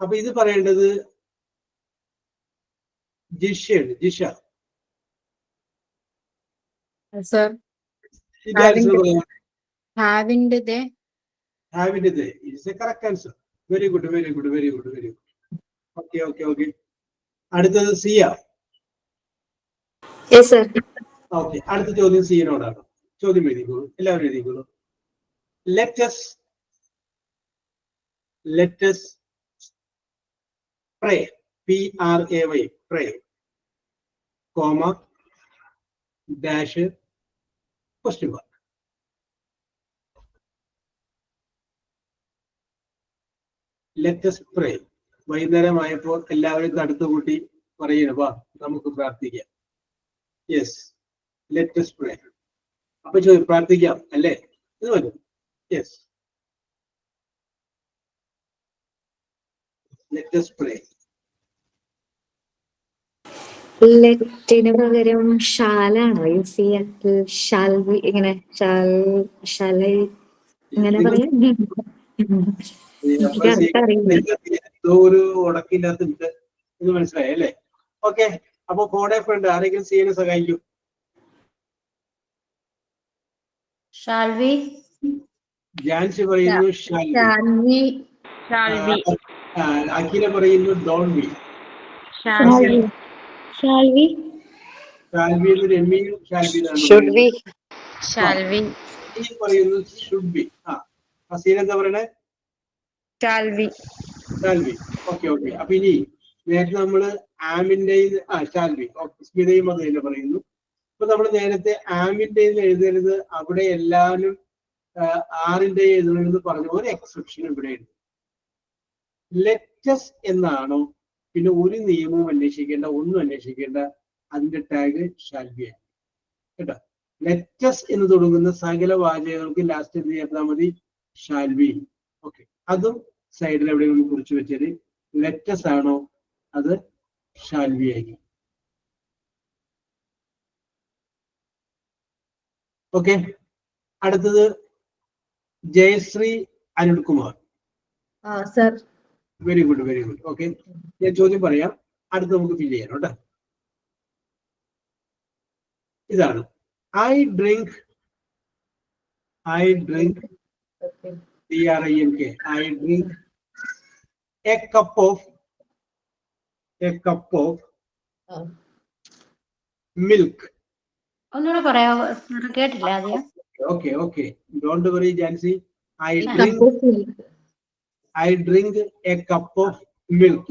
അപ്പൊ ഇത് പറയേണ്ടത് ജിഷയാണ്. ജിഷ Sir, ഇതിന്റെ ആൻസർ പറയാം. having the Having it is a correct answer. Very good, very good, very good, very good. Okay, okay, okay. അടുത്തത് സിയ. yes sir. Okay, അടുത്ത ചോദ്യം സിയോടാണ്. ചോദ്യം എഴുതിക്കോളൂ, എല്ലാവരും എഴുതിക്കോളൂ. Let us pray, P-R-A-Y, pray, comma dash question mark. Let us pray. വൈകുന്നേരമായപ്പോൾ എല്ലാവരും തടുത്തു കൂട്ടി പറയണം, വാ നമുക്ക് പ്രാർത്ഥിക്കാം. Yes, let us pray. അപ്പൊ പ്രാർത്ഥിക്കാം അല്ലേ? ഇത് വരും. Yes, let us pray. ലെറ്റിന് പകരം ഷാലാണോ യൂസ് ചെയ്യുക? ഷാൽ ഇങ്ങനെ ഇങ്ങനെ പറയാം. ഒരു ഉടക്കില്ലാത്തുണ്ട് എന്ന് മനസ്സിലായി അല്ലേ? ഓക്കെ, അപ്പൊ കോടെ ഫ്രണ്ട് ആരെങ്കിലും ചെയ്യാൻ സഹായിക്കും? ജാൻസി പറയുന്നു ഷാൽവി, അഖില പറയുന്നു ഡോൺ ബി, ഷാൽവി എന്ന് രമ്യയും ഷാൽവി പറയുന്നു ഷുഡ് ബി. ഹസീന എന്താ പറയണേ? ഷാൽവി. Okay okay. അപ്പൊ ഇനി നേരത്തെ നമ്മള് ആമിന്റെ ഷാൽവി, സ്മിതയും അത് തന്നെ പറയുന്നു. ഇപ്പൊ നമ്മൾ നേരത്തെ ആമിന്റെ എഴുതരുത്, അവിടെ എല്ലാവരും ആറിന്റെ എഴുതണമെന്ന് പറഞ്ഞു. ഒരു എക്സെപ്ഷൻ ഇവിടെ ഉണ്ട്. ലെറ്റസ് എന്നാണോ പിന്നെ ഒരു നിയമവും അന്വേഷിക്കേണ്ട, ഒന്നും അന്വേഷിക്കേണ്ട, അതിന്റെ ടാഗ് ഷാൽവിയാണ് കേട്ടോ. ലെറ്റസ് എന്ന് തുടങ്ങുന്ന സകല വാചകങ്ങൾക്ക് ലാസ്റ്റ് എന്ത് ചെയ്താൽ മതി? ഷാൽവി. ഓക്കെ, അതും സൈഡിൽ എവിടെയെങ്കിലും കുറിച്ച് വെച്ചാല് ലെറ്റസ് ആണോ അത് ഷാൽവി ആയിരിക്കും. ഓക്കെ, അടുത്തത് Jayasree Anilkumar. Sir, very good, very good. Okay, ഞാൻ ചോദ്യം പറയാം, അടുത്ത് നമുക്ക് ഫില്ല് ചെയ്യാം കേട്ടോ. ഇതാണ്. I drink Okay. DRINK. I drink a cup of ആ. milk. ഒന്നുകൂടെ പറയാമോ സാർ? കേട്ടില്ല ആദ്യം. Okay. Don't worry, Jancy. I cup drink of milk. a cup of milk,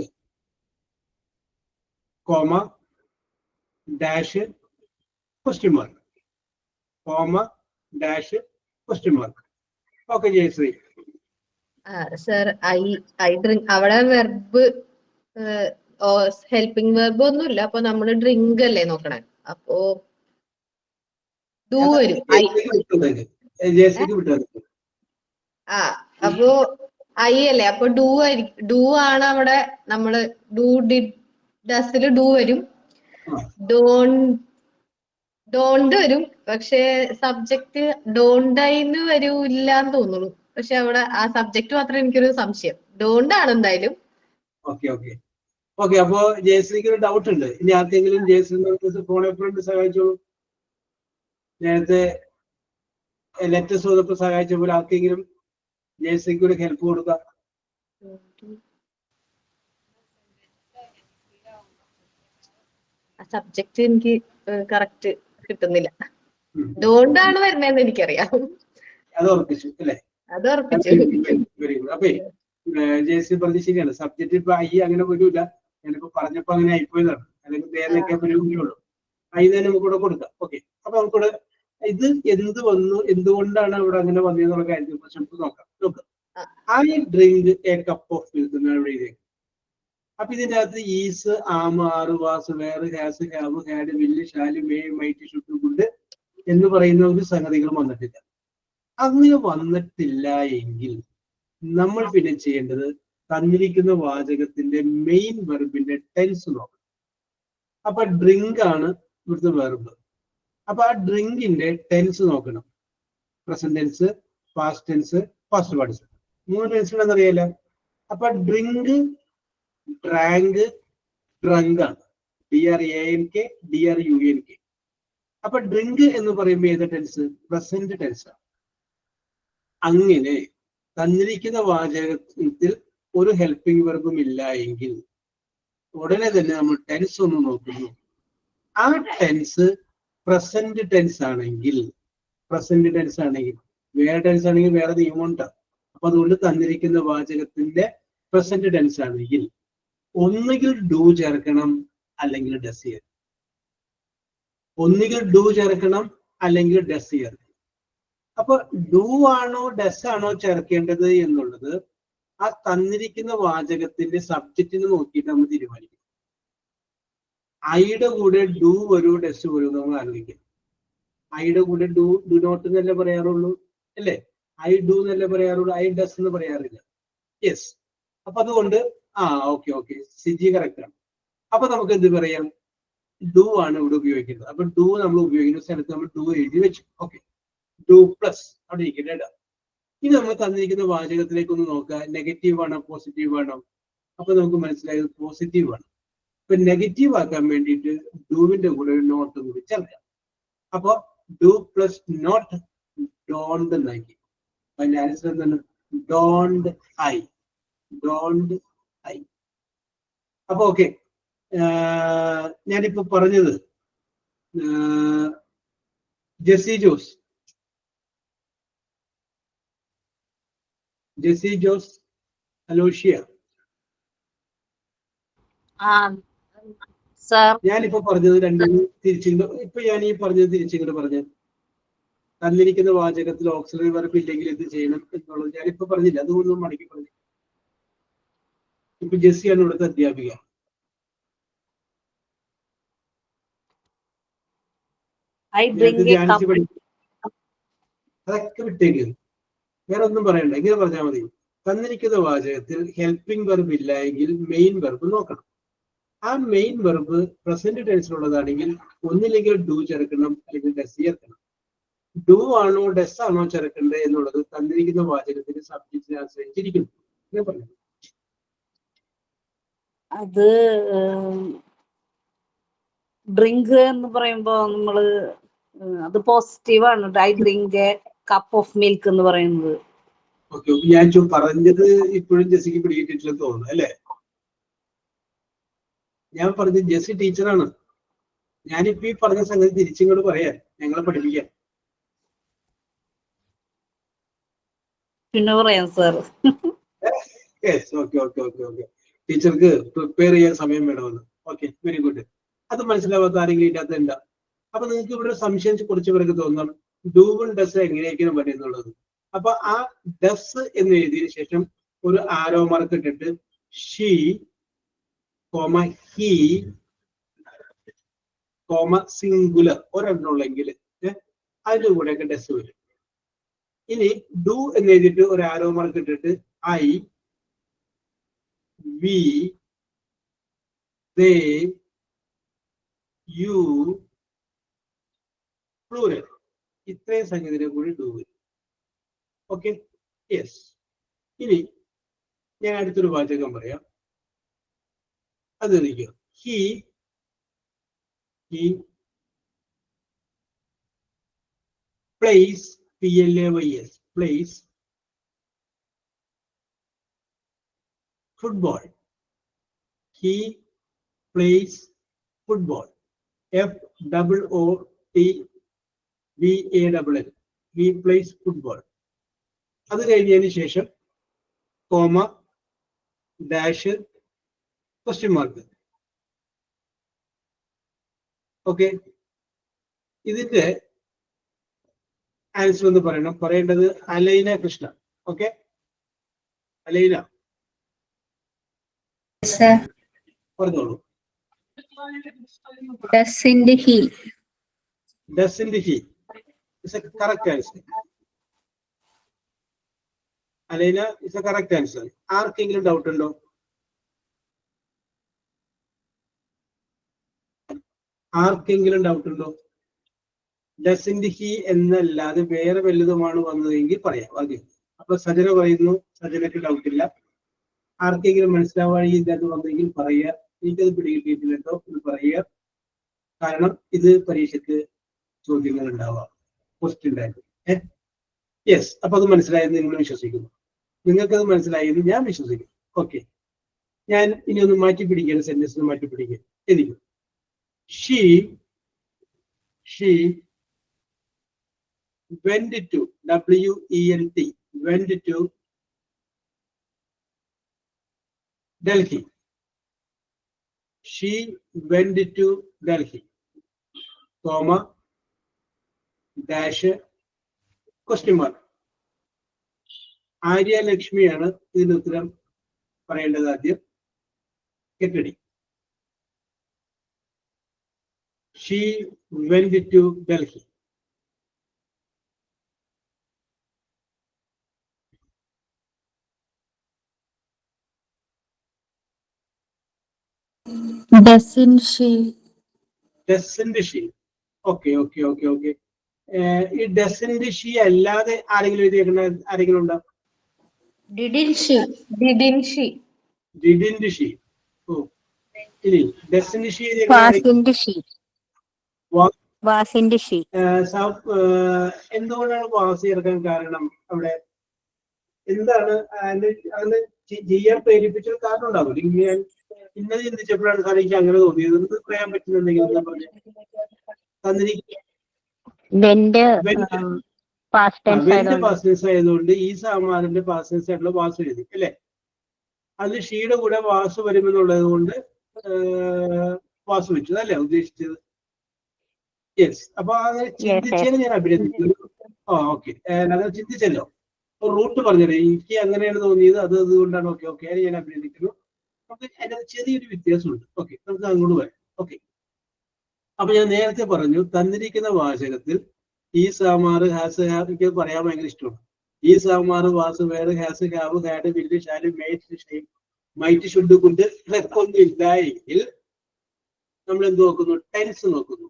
comma, dash, question mark, comma, dash, question mark. Okay, Jayashree. Sir I drink അവിടെ verb helping verb ഒന്നുമില്ല. അപ്പൊ നമ്മള് drink അല്ലേ നോക്കണേ. അപ്പോ do വരും. ജയശ്രീക്ക് വിട്ടത്. ആ അപ്പോ ഐ അല്ലേ, അപ്പൊ ഡു ആയിരിക്കും. ഡു ആണ് അവിടെ. നമ്മള് ഡു ഡിഡ് ഡസില് ഡു വരും. ഡോണ്ട് വരും. പക്ഷെ സബ്ജക്ട് ഡോണ്ടൈന്ന് വരൂല്ലാന്ന് തോന്നുന്നു. പക്ഷെ അവിടെ ആ സബ്ജക്ട് മാത്രം എനിക്കൊരു സംശയം. ഡോണ്ട് ആണ് എന്തായാലും. ഓക്കെ. അപ്പോ ജയശ്രീക്ക് ഒരു ഡൗട്ട് ഉണ്ട്. ഇനി ആർക്കെങ്കിലും ജയശ്രീ ഫോൺ ഫ്രണ്ട് സഹായിച്ചോളൂ. നേരത്തെ ലെറ്റേഴ്സ് വന്നപ്പോൾ സഹായിച്ച പോലെ ആർക്കെങ്കിലും ജയശ്രീക്ക് ഒരു ഹെൽപ്പ് കൊടുക്കാം. സബ്ജക്ട് എനിക്ക് കറക്റ്റ് കിട്ടുന്നില്ല. ഡോണ്ട് ആണ് വരുന്നതെന്ന് എനിക്കറിയാം. അത് ഉറപ്പിച്ചു അല്ലേ? അത് ഉറപ്പിച്ചു. Very good. അപ്പൊ ജയശ്രീ പറഞ്ഞ ശരിയാണ്. സബ്ജക്ട് ഇപ്പൊ ഐ അങ്ങനെ വരൂല. ഞാനിപ്പോ പറഞ്ഞപ്പോ അങ്ങനെ ആയിപ്പോയതാണ്. അല്ലെങ്കിൽ നേരൊക്കെ വരുള്ളൂ. ഐ തന്നെ നമുക്ക് കൂടെ കൊടുക്കാം. ഓക്കെ. അപ്പൊ നമുക്കിവിടെ ഇത് എന്ത് വന്നു, എന്തുകൊണ്ടാണ് അവിടെ അങ്ങനെ വന്നതെന്നുള്ള കാര്യത്തെ കുറിച്ച് നമുക്ക് നോക്കാം. I drink A cup of milk എന്നാണ് ഇവിടെ എഴുതിയത്. അപ്പൊ ഇതിന്റെ അകത്ത് ഈസ്, ആം, ആറ്, വാസ്, വേറെ, has, have, had, will, shall, may, might, should, good എന്ന് പറയുന്ന ഒരു സംഗതികളും വന്നിട്ടില്ല. അങ്ങനെ വന്നിട്ടില്ല എങ്കിൽ നമ്മൾ പിന്നെ ചെയ്യേണ്ടത് തന്നിരിക്കുന്ന വാചകത്തിന്റെ മെയിൻ വെർബിന്റെ ടെൻസ് നോക്കണം. അപ്പൊ ഡ്രിങ്ക് ആണ് ഇവിടുത്തെ വെർബ്. അപ്പൊ ആ ഡ്രിങ്കിന്റെ ടെൻസ് നോക്കണം. Present tense, past tense, past participle. 3 tense ഉണ്ടെന്നറിയാലോ. അപ്പൊ ഡ്രിങ്ക്, ഡ്രാങ്ക്, ഡ്രങ്ക് ആണ്. DRANK, DRUNK. അപ്പൊ ഡ്രിങ്ക് എന്ന് പറയുമ്പോൾ ഏത് ടെൻസ്? പ്രസന്റ് ടെൻസ് ആണ്. അങ്ങനെ തന്നിരിക്കുന്ന വാചകത്തിൽ ഒരു ഹെൽപ്പിംഗ് വെർബും ഇല്ല എങ്കിൽ ഉടനെ തന്നെ നമ്മൾ ടെൻസ് ഒന്ന് നോക്കുന്നു. ആ ടെൻസ് പ്രസന്റ് ടെൻസ് ആണെങ്കിൽ വേറെ ടെൻസ് ആണെങ്കിൽ വേറെ നിയമമുണ്ട്. അപ്പൊ അതുകൊണ്ട് തന്നിരിക്കുന്ന വാചകത്തിന്റെ പ്രസന്റ് ടെൻസ് ആണെങ്കിൽ ഒന്നുകിൽ ഡു ചേർക്കണം, അല്ലെങ്കിൽ ഡസ് ചേർക്കണം. അപ്പൊ ഡു ആണോ ഡസ് ആണോ ചേർക്കേണ്ടത് എന്നുള്ളത് ആ തന്നിരിക്കുന്ന വാചകത്തിന്റെ സബ്ജക്റ്റിന് നോക്കിയിട്ട് നമ്മൾ തീരുമാനിക്കും. ഐയുടെ കൂടെ ഡു വരൂ, ഡസ് വരൂ നമ്മൾ ആലോചിക്കും. ഐയുടെ കൂടെ ഡു നോട്ട് എന്നല്ലേ പറയാറുള്ളൂ അല്ലേ? ഐ ഡു എന്നല്ലേ പറയാറുള്ളൂ, ഐ ഡസ് എന്ന് പറയാറില്ല. യെസ്. അപ്പൊ അതുകൊണ്ട് ഓക്കെ സിജി കറക്റ്റ് ആണ്. അപ്പൊ നമുക്ക് എന്ത് പറയാം? ഡു ആണ് ഇവിടെ ഉപയോഗിക്കുന്നത്. അപ്പൊ ഡു നമ്മൾ ഉപയോഗിക്കുന്ന സ്ഥലത്ത് നമ്മൾ ഡു എഴുതി വെച്ചു. ഓക്കെ. ഡു പ്ലസ് അവിടെ ഇരിക്കട്ടെ. ഇനി നമ്മൾ തന്നിരിക്കുന്ന വാചകത്തിലേക്ക് ഒന്ന് നോക്കുക. നെഗറ്റീവ് ആണോ പോസിറ്റീവ് ആണോ? അപ്പൊ നമുക്ക് മനസ്സിലായത് പോസിറ്റീവ് ആണ്. ഇപ്പൊ നെഗറ്റീവ് ആക്കാൻ വേണ്ടിയിട്ട് ഡുവിന്റെ കൂടെ ഒരു നോട്ട് കൂടി ചേർക്കാം. അപ്പൊ ഡു പ്ലസ് നോട്ട് ഡോണ്ട് എന്നാക്കി. അതിന്റെ ആൻസർ എന്താണ്? Don't I. അപ്പൊ ഓക്കെ. ഞാനിപ്പോ പറഞ്ഞത് ജെസി ജോസ്, അലോഷ്യ, ഞാനിപ്പോ പറഞ്ഞത് രണ്ടും തിരിച്ചിങ്ങോട്ട് പറഞ്ഞു. തന്നിരിക്കുന്ന വാചകത്തിൽ ഓക്സിലറി വെർബ് ഇല്ലെങ്കിൽ എന്ത് ചെയ്യണം എന്നുള്ളത് ഞാനിപ്പോ പറഞ്ഞില്ല. അതുകൊണ്ടൊന്നും മടക്കി പറഞ്ഞു. ഇപ്പൊ ജെസ്സിയാണ് ഇവിടുത്തെ അധ്യാപിക. അതൊക്കെ വിട്ടേക്ക്, വേറെ ഒന്നും പറയണ്ട. ഇങ്ങനെ പറഞ്ഞാൽ മതി. തന്നിരിക്കുന്ന വാചകത്തിൽ ഹെൽപ്പിംഗ് വെർബ് ഇല്ല എങ്കിൽ മെയിൻ വെർബ് നോക്കണം. ആ മെയിൻ വെർബ് പ്രസന്റ് ടെൻസിലുള്ളതാണെങ്കിൽ ഒന്നില്ലെങ്കിൽ ഡു ചേർക്കണം, അല്ലെങ്കിൽ ഡസ് ചേർക്കണം. ഡു ആണോ ഡസ് ആണോ ചേർക്കേണ്ടത് എന്നുള്ളത് തന്നിരിക്കുന്ന വാചകത്തിന്റെ സബ്ജക്റ്റിനെ ആശ്രയിച്ചിരിക്കുന്നു. ഇങ്ങനെ പറഞ്ഞു. അത് ഡ്രിങ്ക് എന്ന് പറയുമ്പോ നമ്മള് അത് പോസിറ്റീവാണ്. I drink A cup of milk എന്ന് പറയുന്നത്. ഓക്കെ, ഞാൻ പറഞ്ഞത് ഇപ്പോഴും ജെസ്സിക്ക് പിടികിട്ടിട്ടില്ലെന്ന് തോന്നുന്നു അല്ലേ? ഞാൻ പറഞ്ഞത് ജെസ്സി ടീച്ചറാണ്. ഞാനിപ്പോ ഈ പറഞ്ഞ സംഗതി തിരിച്ചിങ്ങോട്ട് പറയാൻ, ഞങ്ങളെ പഠിപ്പിക്കാൻ. പിന്നെ പറയാം sir. Okay okay okay okay. ടീച്ചർക്ക് പ്രിപ്പയർ ചെയ്യാൻ സമയം വേണമെന്ന്. Okay, very good. അത് മനസ്സിലാവാത്ത ആരെങ്കിലും ഇല്ലാത്തതുണ്ട? അപ്പൊ നിങ്ങൾക്ക് ഇവിടെ സംശയം കുറച്ച് പേർക്ക് തോന്നണം ഡൂവും ഡസ് എങ്ങനെയൊക്കെയാണ് പറയുന്നുള്ളത്. അപ്പൊ ആ ഡസ് എന്ന് എഴുതിയതിനു ശേഷം ഒരു ആരോ മാർക്ക് ഇട്ടിട്ട് she comma he comma singular ഒരെണ്ണുള്ളെങ്കിൽ അതിന്റെ കൂടെയൊക്കെ ഡസ് വരും. ഇനി ഡു എന്ന് എഴുതിയിട്ട് ഒരു ആരോ മാർക്ക് ഇട്ടിട്ട് I we they you plural ഇത്രയും സംഗതിയുടെ കൂടി ഡു വരും. Okay, yes. ഇനി ഞാൻ അടുത്തൊരു വാചകം പറയാം. അത് നിൽക്കുക. He plays PLAYS plays football. He plays football. FOOTBALL. He plays football. അത് കഴിഞ്ഞതിന് ശേഷം comma dash question mark. Okay, ഇതിന്റെ ആൻസർ എന്ന് പറയേണ്ടത് അലൈന കൃഷ്ണ. ഓക്കെ, അലൈന പറഞ്ഞോളൂ. ഡസിന്റെ ഹി. ഡസിന്റെ he is a correct answer. Alaina is a correct answer. ആർക്കെങ്കിലും ഡൗട്ട് ഉണ്ടോ? ആർക്കെങ്കിലും ഡൗട്ട് ഉണ്ടോ? ഡസിന്റെ ഹി എന്നല്ലാതെ വേറെ വല്ലതുമാണ് വന്നതെങ്കിൽ പറയാം ആദ്യം. അപ്പൊ സജന പറയുന്നു, സജനക്ക് ഡൗട്ട് ഇല്ല. ആർക്കെങ്കിലും മനസ്സിലാവാൻ ഇതിനകത്ത് വന്നെങ്കിൽ പറയുക. എനിക്കത് പിടികിട്ടിയിട്ടില്ലല്ലോ എന്ന് പറയുക. കാരണം ഇത് പരീക്ഷയ്ക്ക് ചോദ്യങ്ങൾ ഉണ്ടാവാം, ക്വസ്റ്റ്യൻ ഉണ്ടായിരുന്നു. യെസ്, അപ്പൊ അത് മനസ്സിലായെന്ന് നിങ്ങൾ വിശ്വസിക്കുന്നു. നിങ്ങൾക്കത് മനസ്സിലായെന്ന് ഞാൻ വിശ്വസിക്കുന്നു. ഓക്കെ, ഞാൻ ഇനി ഒന്ന് മാറ്റി പിടിക്കുകയാണ്, സെന്റൻസ് മാറ്റി പിടിക്കുക. എനിക്ക് she went to WENT went to Delhi. She went to Delhi, comma dash question mark. Arya ലക്ഷ്മിയാണ് ഇതിന് ഉത്തരം പറയേണ്ടത്. ആദ്യം കെട്ടടി. She went to Delhi. Doesn't she? Doesn't she? Okay. ഈ ഡസന്റ് ഷീ അല്ലാതെ ആരെങ്കിലും എഴുതിയേക്കുന്ന ആരെങ്കിലും ഉണ്ടോ? Didn't she? Didn't she? Didn't she? ഓ, ഇനി ഡസന്റ് ഷീ വാസിന്റെ ഷീ. വാസിന്റെ ഷീ. എന്തുകൊണ്ടാണ് വാസി ഇറക്കാൻ കാരണം? അവിടെ എന്താണ് അങ്ങനെ ചെയ്യാൻ പ്രേരിപ്പിച്ച കാരണം ഉണ്ടാവില്ല. ഇങ്ങനെ ഇന്നത് ചിന്തിച്ചപ്പോഴാണ് സാർ എനിക്ക് അങ്ങനെ തോന്നിയത്. നമുക്ക് പറയാൻ പറ്റുന്നുണ്ടെങ്കിൽ പാസ്റ്റൻസ് ആയതുകൊണ്ട് ഈ സാമാറിന്റെ പാസ്റ്റൻസ് ആയിട്ടുള്ള വാസു എഴുതി അല്ലെ? അത് ഷീയുടെ കൂടെ വാസു വരുമെന്നുള്ളത് കൊണ്ട് വാസു വെച്ചു അല്ലേ ഉദ്ദേശിച്ചത്? യെസ്. അപ്പൊ അങ്ങനെ ചിന്തിച്ചതിന് ഞാൻ അഭിനന്ദിക്കുന്നു. ഓക്കെ, അങ്ങനെ ചിന്തിച്ചല്ലോ. റൂട്ട് പറഞ്ഞത് എനിക്ക് അങ്ങനെയാണ് തോന്നിയത്, അത് അതുകൊണ്ടാണ്. ഓക്കെ, അത് ഞാൻ അഭിനന്ദിക്കുന്നു. നമുക്ക് അതിന്റെ ചെറിയൊരു വ്യത്യാസമുണ്ട്. ഓക്കെ, നമുക്ക് അങ്ങോട്ട് വരാം. ഓക്കെ, അപ്പൊ ഞാൻ നേരത്തെ പറഞ്ഞു തന്നിരിക്കുന്ന വാചകത്തിൽ ഈ സാമാറ് ഹാസ് ഹാവ് എനിക്ക് പറയാൻ ഭയങ്കര ഇഷ്ടമാണ്. ഈ സാമാറ് വാസ് വേറെ has have had will shall mate shame might should could ഇതൊക്കെ ഒന്നും ഇല്ലായെങ്കിൽ നമ്മൾ എന്ത് നോക്കുന്നു? ടെൻസ് നോക്കുന്നു.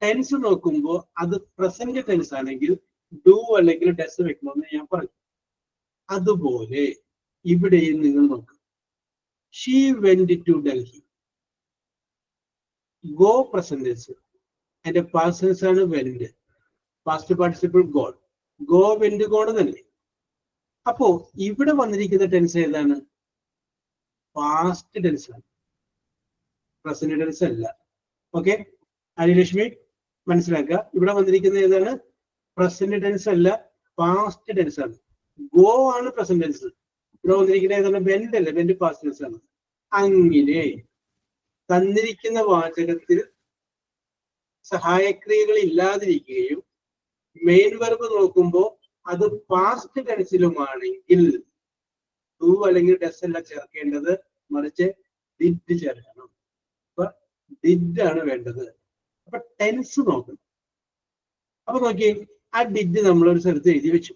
ടെൻസ് നോക്കുമ്പോൾ അത് പ്രസന്റ് ടെൻസ് ആണെങ്കിൽ ഡു അല്ലെങ്കിൽ ഡസ് വെക്കണമെന്ന് ഞാൻ പറഞ്ഞു. അതുപോലെ ഇവിടെയും നിങ്ങൾ നോക്കുക. She went to Delhi, go present tense, അതിന്റെ പാസ്റ്റ് ടെൻസ് ആണ് went. Past participle gone. Go went gone തന്നെ. അപ്പോ ഇവിടെ വന്നിരിക്കുന്ന ടെൻസ് ഏതാണ്? പാസ്റ്റ് ടെൻസ് ആണ്, പ്രസന്റ് ടെൻസ് അല്ല. ഓക്കെ, ആര്യലക്ഷ്മി മനസ്സിലാക്കുക. ഇവിടെ വന്നിരിക്കുന്നത് ഏതാണ്? പ്രസന്റ് ടെൻസ് അല്ല, പാസ്റ്റ് ടെൻസ് ആണ്. ഗോ ആണ് പ്രസന്റ് ടെൻസ്. ഇവിടെ വന്നിരിക്കുന്നത് ഏതാണ്? വെന്റ് അല്ല, വെന്റ് പാസ്റ്റ് ടെൻസ് ആണ്. അങ്ങനെ തന്നിരിക്കുന്ന വാചകത്തിൽ സഹായക്രിയകൾ ഇല്ലാതിരിക്കുകയും മെയിൻ വെർബ് നോക്കുമ്പോൾ അത് പാസ്റ്റ് ടെൻസിലുമാണെങ്കിൽ ഡു അല്ലെങ്കിൽ ഡസ് അല്ല ചേർക്കേണ്ടത്, മറിച്ച് ഡിഡ് ചേർക്കണം. അപ്പൊ ഡിഡ് ആണ് വേണ്ടത്. അപ്പൊ ടെൻസ് നോക്കണം. അപ്പൊ നോക്കി, ആ ഡിഡ് നമ്മളൊരു സ്ഥലത്ത് എഴുതി വെച്ചു.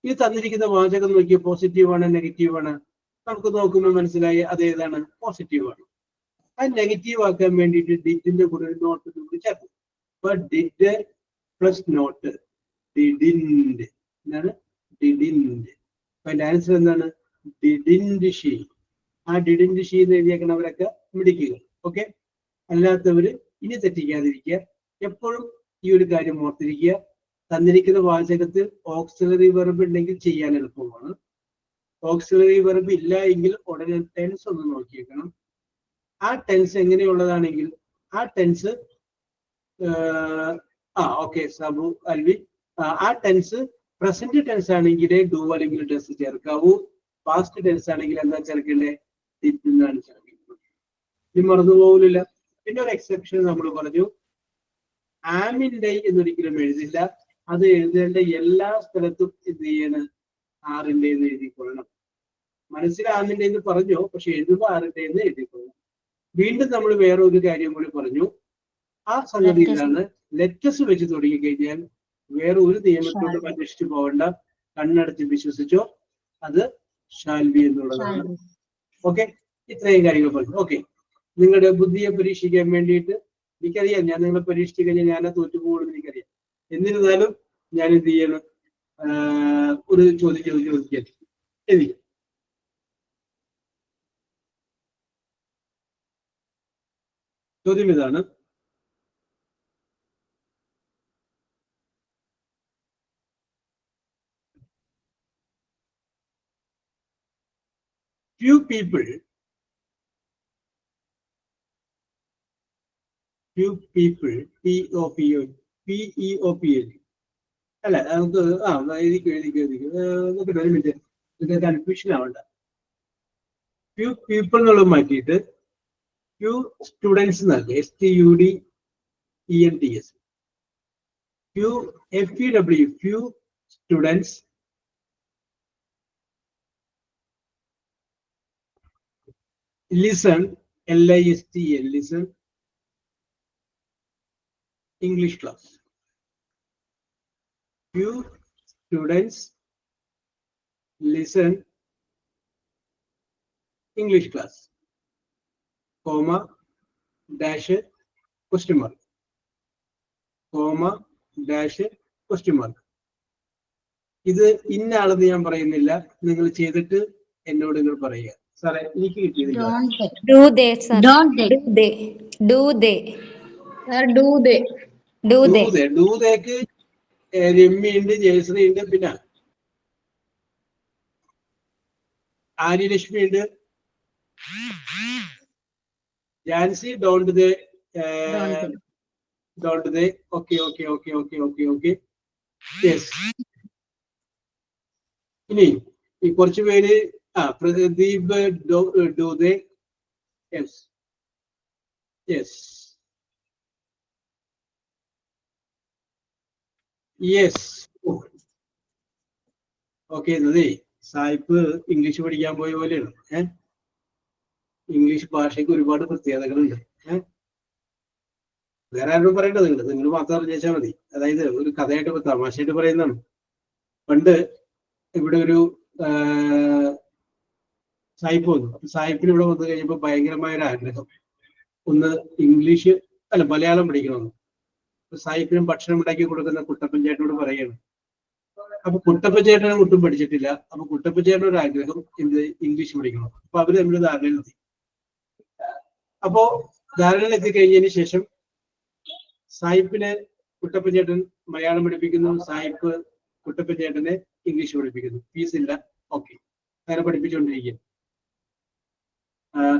ഇത് തന്നിരിക്കുന്ന വാചകം നോക്കിയ പോസിറ്റീവ് ആണ് നെഗറ്റീവ് ആണ്? നമുക്ക് നോക്കുമ്പോൾ മനസ്സിലായി അതേതാണ്? പോസിറ്റീവ് ആണ്. അത് നെഗറ്റീവ് ആക്കാൻ വേണ്ടിയിട്ട് ഡിഡിന്റെ കൂടെ ഒരു നോട്ട് കൂടി ചേർക്കും. അപ്പൊ ഡിഡ് പ്ലസ് നോട്ട് ഡിഡിൻഡ് എന്താണ്? ഡിഡിൻഡ്. അപ്പൊ അതിന്റെ ആൻസർ എന്താണ്? ഡിഡിൻഡ് ഷീ. ആ ഡിഡിൻഡ് ഷീ എന്ന് എഴുതിയേക്കണവരൊക്കെ മിടിക്കുക. ഓക്കെ, അല്ലാത്തവര് ഇനി തെറ്റിക്കാതിരിക്കുക. എപ്പോഴും ഈ ഒരു കാര്യം ഓർത്തിരിക്കുക. തന്നിരിക്കുന്ന വാചകത്തിൽ ഓക്സിലറി വെർബ് ഉണ്ടെങ്കിൽ ചെയ്യാൻ എളുപ്പമാണ്. ഓക്സിലറി വെർബ് ഇല്ല എങ്കിൽ ഉടനെ ടെൻസ് ഒന്ന് നോക്കിയേക്കണം. ആ ടെൻസ് എങ്ങനെയുള്ളതാണെങ്കിൽ ആ ടെൻസ് ഓക്കെ സാബു അൽവി, ആ ടെൻസ് പ്രസന്റ് ടെൻസ് ആണെങ്കിൽ ഡു അല്ലെങ്കിൽ ഡസ് ചേർക്കാവൂ. പാസ്റ്റ് ടെൻസ് ആണെങ്കിൽ എന്താ ചേർക്കേണ്ടത്? ഡിഡ് എന്നാണ് ചേർക്കേണ്ടത്. ഇത് മറന്നുപോകില്ല. പിന്നെ ഒരു എക്സെപ്ഷൻ നമ്മൾ പറഞ്ഞു, ആമിൻഡൈ എന്നൊരിക്കലും എഴുതില്ല. അത് എഴുതേണ്ട എല്ലാ സ്ഥലത്തും എന്ത് ചെയ്യണം? ആറിന്റെ എന്ന് എഴുതിക്കൊള്ളണം. മനസ്സിൽ ആമിന്റെ എന്ന് പറഞ്ഞു, പക്ഷെ എഴുതുമ്പോൾ ആറിന്റെ എന്ന് എഴുതിക്കൊള്ളണം. വീണ്ടും നമ്മൾ വേറെ ഒരു കാര്യം കൂടി പറഞ്ഞു. ആ സംഗതിയിലാണ് ലെറ്റസ് വെച്ച് തുടങ്ങി കഴിഞ്ഞാൽ വേറെ ഒരു നിയമത്തോടും അന്വേഷിച്ചു പോകണ്ട. കണ്ണടച്ച് വിശ്വസിച്ചോ, അത് ഷാൽവി എന്നുള്ളതാണ്. ഓക്കെ, ഇത്രയും കാര്യങ്ങൾ പറഞ്ഞു. ഓക്കെ, നിങ്ങളുടെ ബുദ്ധിയെ പരീക്ഷിക്കാൻ വേണ്ടിയിട്ട് എനിക്കറിയാം, ഞാൻ നിങ്ങളെ പരീക്ഷിച്ചു കഴിഞ്ഞാൽ ഞാനെ തോറ്റുപോകുമെന്ന് എനിക്കറിയാം. എന്നിരുന്നാലും ഞാൻ എന്ത് ചെയ്യണം? ഒരു ചോദിക്കാൻ എഴുതി. ചോദ്യം ഇതാണ്: few people PEOPL അല്ല, നമുക്ക് എഴുതിക്കും നോക്കട്ടെ ഒരു മിനിറ്റ്, ഇത് കൺഫ്യൂഷൻ ആവണ്ട. ഫ്യൂ പീപ്പിൾ എന്നുള്ളത് മാറ്റിയിട്ട് ഫ്യൂ സ്റ്റുഡൻസ് നൽകി. STUDENTS. Few FEW few students listen LISTN listen English class. Few students listen English class, comma dash question mark, comma dash question mark. ഇത് ഇന്ന ആളെന്ന് ഞാൻ പറയുന്നില്ല, നിങ്ങൾ ചെയ്തിട്ട് എന്നോട് നിങ്ങൾ പറയുക. സാറേ എനിക്ക് കിട്ടിയതില്ല. Do they, sir? Don't they? Do they? Sir, do they? ഡൂതേക്ക് Ramya ഉണ്ട്, ജയശ്രീ ഉണ്ട്, പിന്നെ ആര്യലക്ഷ്മി ഉണ്ട്, Jancy. Don't they okay. Yes. ഇനി ഈ കുറച്ച് പേര് Pradeep do they. Yes. Okay. എന്നതേ സായിപ്പ് ഇംഗ്ലീഷ് പഠിക്കാൻ പോയ പോലെയാണ്. ഇംഗ്ലീഷ് ഭാഷയ്ക്ക് ഒരുപാട് പ്രത്യേകതകളുണ്ട്. വേറെ ആരും പറയേണ്ടത് നിങ്ങൾ മാത്രം അറിഞ്ഞാൽ മതി. അതായത് ഒരു കഥയായിട്ട് തമാശയായിട്ട് പറയുന്നതാണ്. പണ്ട് ഇവിടെ ഒരു സായിപ്പ് വന്നു. അപ്പൊ സായിപ്പിന് ഇവിടെ വന്നു കഴിഞ്ഞപ്പോൾ ഭയങ്കരമായ ഒരു ആഗ്രഹം, ഒന്ന് ഇംഗ്ലീഷ് അല്ല മലയാളം പഠിക്കണമെന്ന്. സായിപ്പിനും ഭക്ഷണം ഉണ്ടാക്കി കൊടുക്കുന്ന കുട്ടപ്പൻ ചേട്ടനോട് പറയുകയാണ്. അപ്പൊ കുട്ടപ്പൻ ചേട്ടനെ ഒട്ടും പഠിച്ചിട്ടില്ല. അപ്പൊ കുട്ടപ്പൻ ചേട്ടൻ ഒരു ആഗ്രഹം എന്ത്, ഇംഗ്ലീഷ് പഠിക്കണം. അപ്പൊ അവര് തമ്മിൽ ധാരണയിലെത്തി. അപ്പോ ധാരണയിലെത്തി കഴിഞ്ഞതിന് ശേഷം സായിപ്പിനെ കുട്ടപ്പൻ ചേട്ടൻ മലയാളം പഠിപ്പിക്കുന്നു, സായിപ്പ് കുട്ടപ്പൻ ചേട്ടനെ ഇംഗ്ലീഷ് പഠിപ്പിക്കുന്നു. ഫീസില്ല, ഓക്കെ, അങ്ങനെ പഠിപ്പിച്ചുകൊണ്ടിരിക്കുക.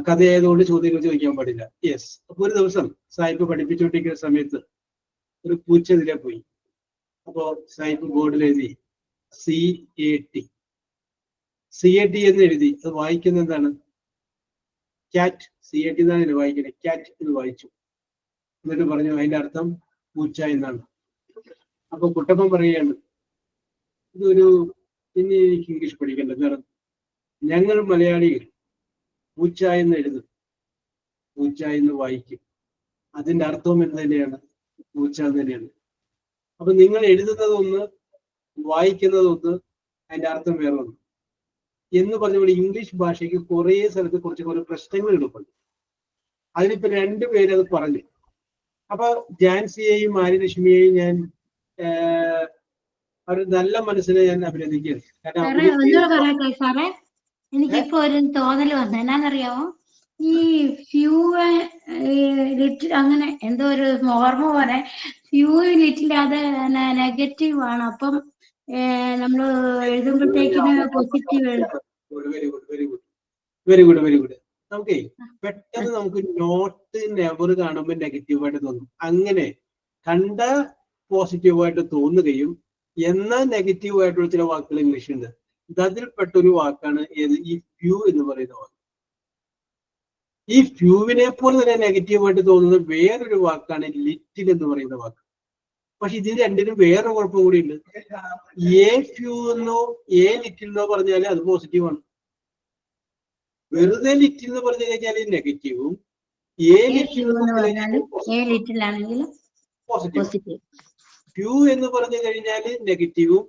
കഥ ആയതുകൊണ്ട് ചോദ്യങ്ങൾ ചോദിക്കാൻ പാടില്ല. യെസ്. അപ്പൊ ഒരു ദിവസം സായിപ്പ് പഠിപ്പിച്ചുകൊണ്ടിരിക്കുന്ന സമയത്ത് ഒരു പൂച്ച ഇതിലെ പോയി. അപ്പോ സായിപ്പ് ബോർഡിൽ എഴുതി CAT എന്ന് എഴുതി. അത് വായിക്കുന്നത് എന്താണ്? ക്യാറ്റ്. CAT എന്നാണ് വായിക്കുന്നത്. ക്യാറ്റ് എന്ന് വായിച്ചു. എന്നിട്ട് പറഞ്ഞു അതിന്റെ അർത്ഥം പൂച്ച എന്നാണ്. അപ്പൊ കുട്ടപ്പൻ പറയുകയാണ്, ഇതൊരു ഇനി എനിക്ക് ഇംഗ്ലീഷ് പഠിക്കേണ്ട, കാരണം ഞങ്ങൾ മലയാളികൾ പൂച്ച എന്ന് എഴുതും, പൂച്ച എന്ന് വായിക്കും, അതിന്റെ അർത്ഥവും എന്ത് തന്നെയാണ്? പൂച്ച എന്ന് തന്നെയാണ്. അപ്പൊ നിങ്ങൾ എഴുതുന്നത് ഒന്ന്, വായിക്കുന്നത് ഒന്ന്, അതിന്റെ അർത്ഥം വേറെ ഒന്ന് എന്ന് പറഞ്ഞുകൊണ്ട് ഇംഗ്ലീഷ് ഭാഷയ്ക്ക് കുറെ സ്ഥലത്ത് കുറെ പ്രശ്നങ്ങൾ എടുപ്പുണ്ട്. അതിനിപ്പോ രണ്ടുപേര് അത് പറഞ്ഞു. അപ്പൊ ജാൻസിയെയും ആര്യലക്ഷ്മിയെയും ഞാൻ ഒരു നല്ല മനസ്സിനെ ഞാൻ അഭിനന്ദിക്കുകയാണ്. സാറേ, എനിക്കിപ്പോ ഒരു തോന്നൽ വന്നു. എന്നാന്നറിയാമോ, ഈ ഫ്യൂ ലിറ്റിൽ അങ്ങനെ എന്തോ ഒരു ഓർമ്മ പോലെ ഫ്യൂ ലിറ്റിൽ അത് നെഗറ്റീവ് ആണ്. അപ്പം നമ്മൾ എഴുതുമ്പോഴത്തേക്കിന് പോസിറ്റീവ് എഴുതും. Very good. നമുക്കേ പെട്ടെന്ന് നമുക്ക് നോട്ട് നെവർ കാണുമ്പോൾ നെഗറ്റീവായിട്ട് തോന്നും. അങ്ങനെ കണ്ട പോസിറ്റീവായിട്ട് തോന്നുകയും എന്നാൽ നെഗറ്റീവായിട്ടുള്ള ചില വാക്കുകൾ ഇംഗ്ലീഷ് ഉണ്ട്. അതിൽപ്പെട്ടൊരു വാക്കാണ് ഏത്? ഈ ഫ്യൂ എന്ന് പറയുന്ന വാക്ക്. ഈ ഫ്യൂവിനെ പോലെ തന്നെ നെഗറ്റീവായിട്ട് തോന്നുന്ന വേറൊരു വാക്കാണ് ലിറ്റിൽ എന്ന് പറയുന്ന വാക്ക്. പക്ഷെ ഇതിന് രണ്ടിനും വേറെ കുഴപ്പം കൂടി ഉണ്ട്. എ ഫ്യൂ എന്നോ എ ലിറ്റിൽ എന്നോ പറഞ്ഞാൽ അത് പോസിറ്റീവാണ്. വെറുതെ ലിറ്റിൽ എന്ന് പറഞ്ഞു കഴിഞ്ഞാൽ നെഗറ്റീവും, എ ലിറ്റിൽ പോസിറ്റീവ്. ഫ്യൂ എന്ന് പറഞ്ഞു കഴിഞ്ഞാൽ നെഗറ്റീവും,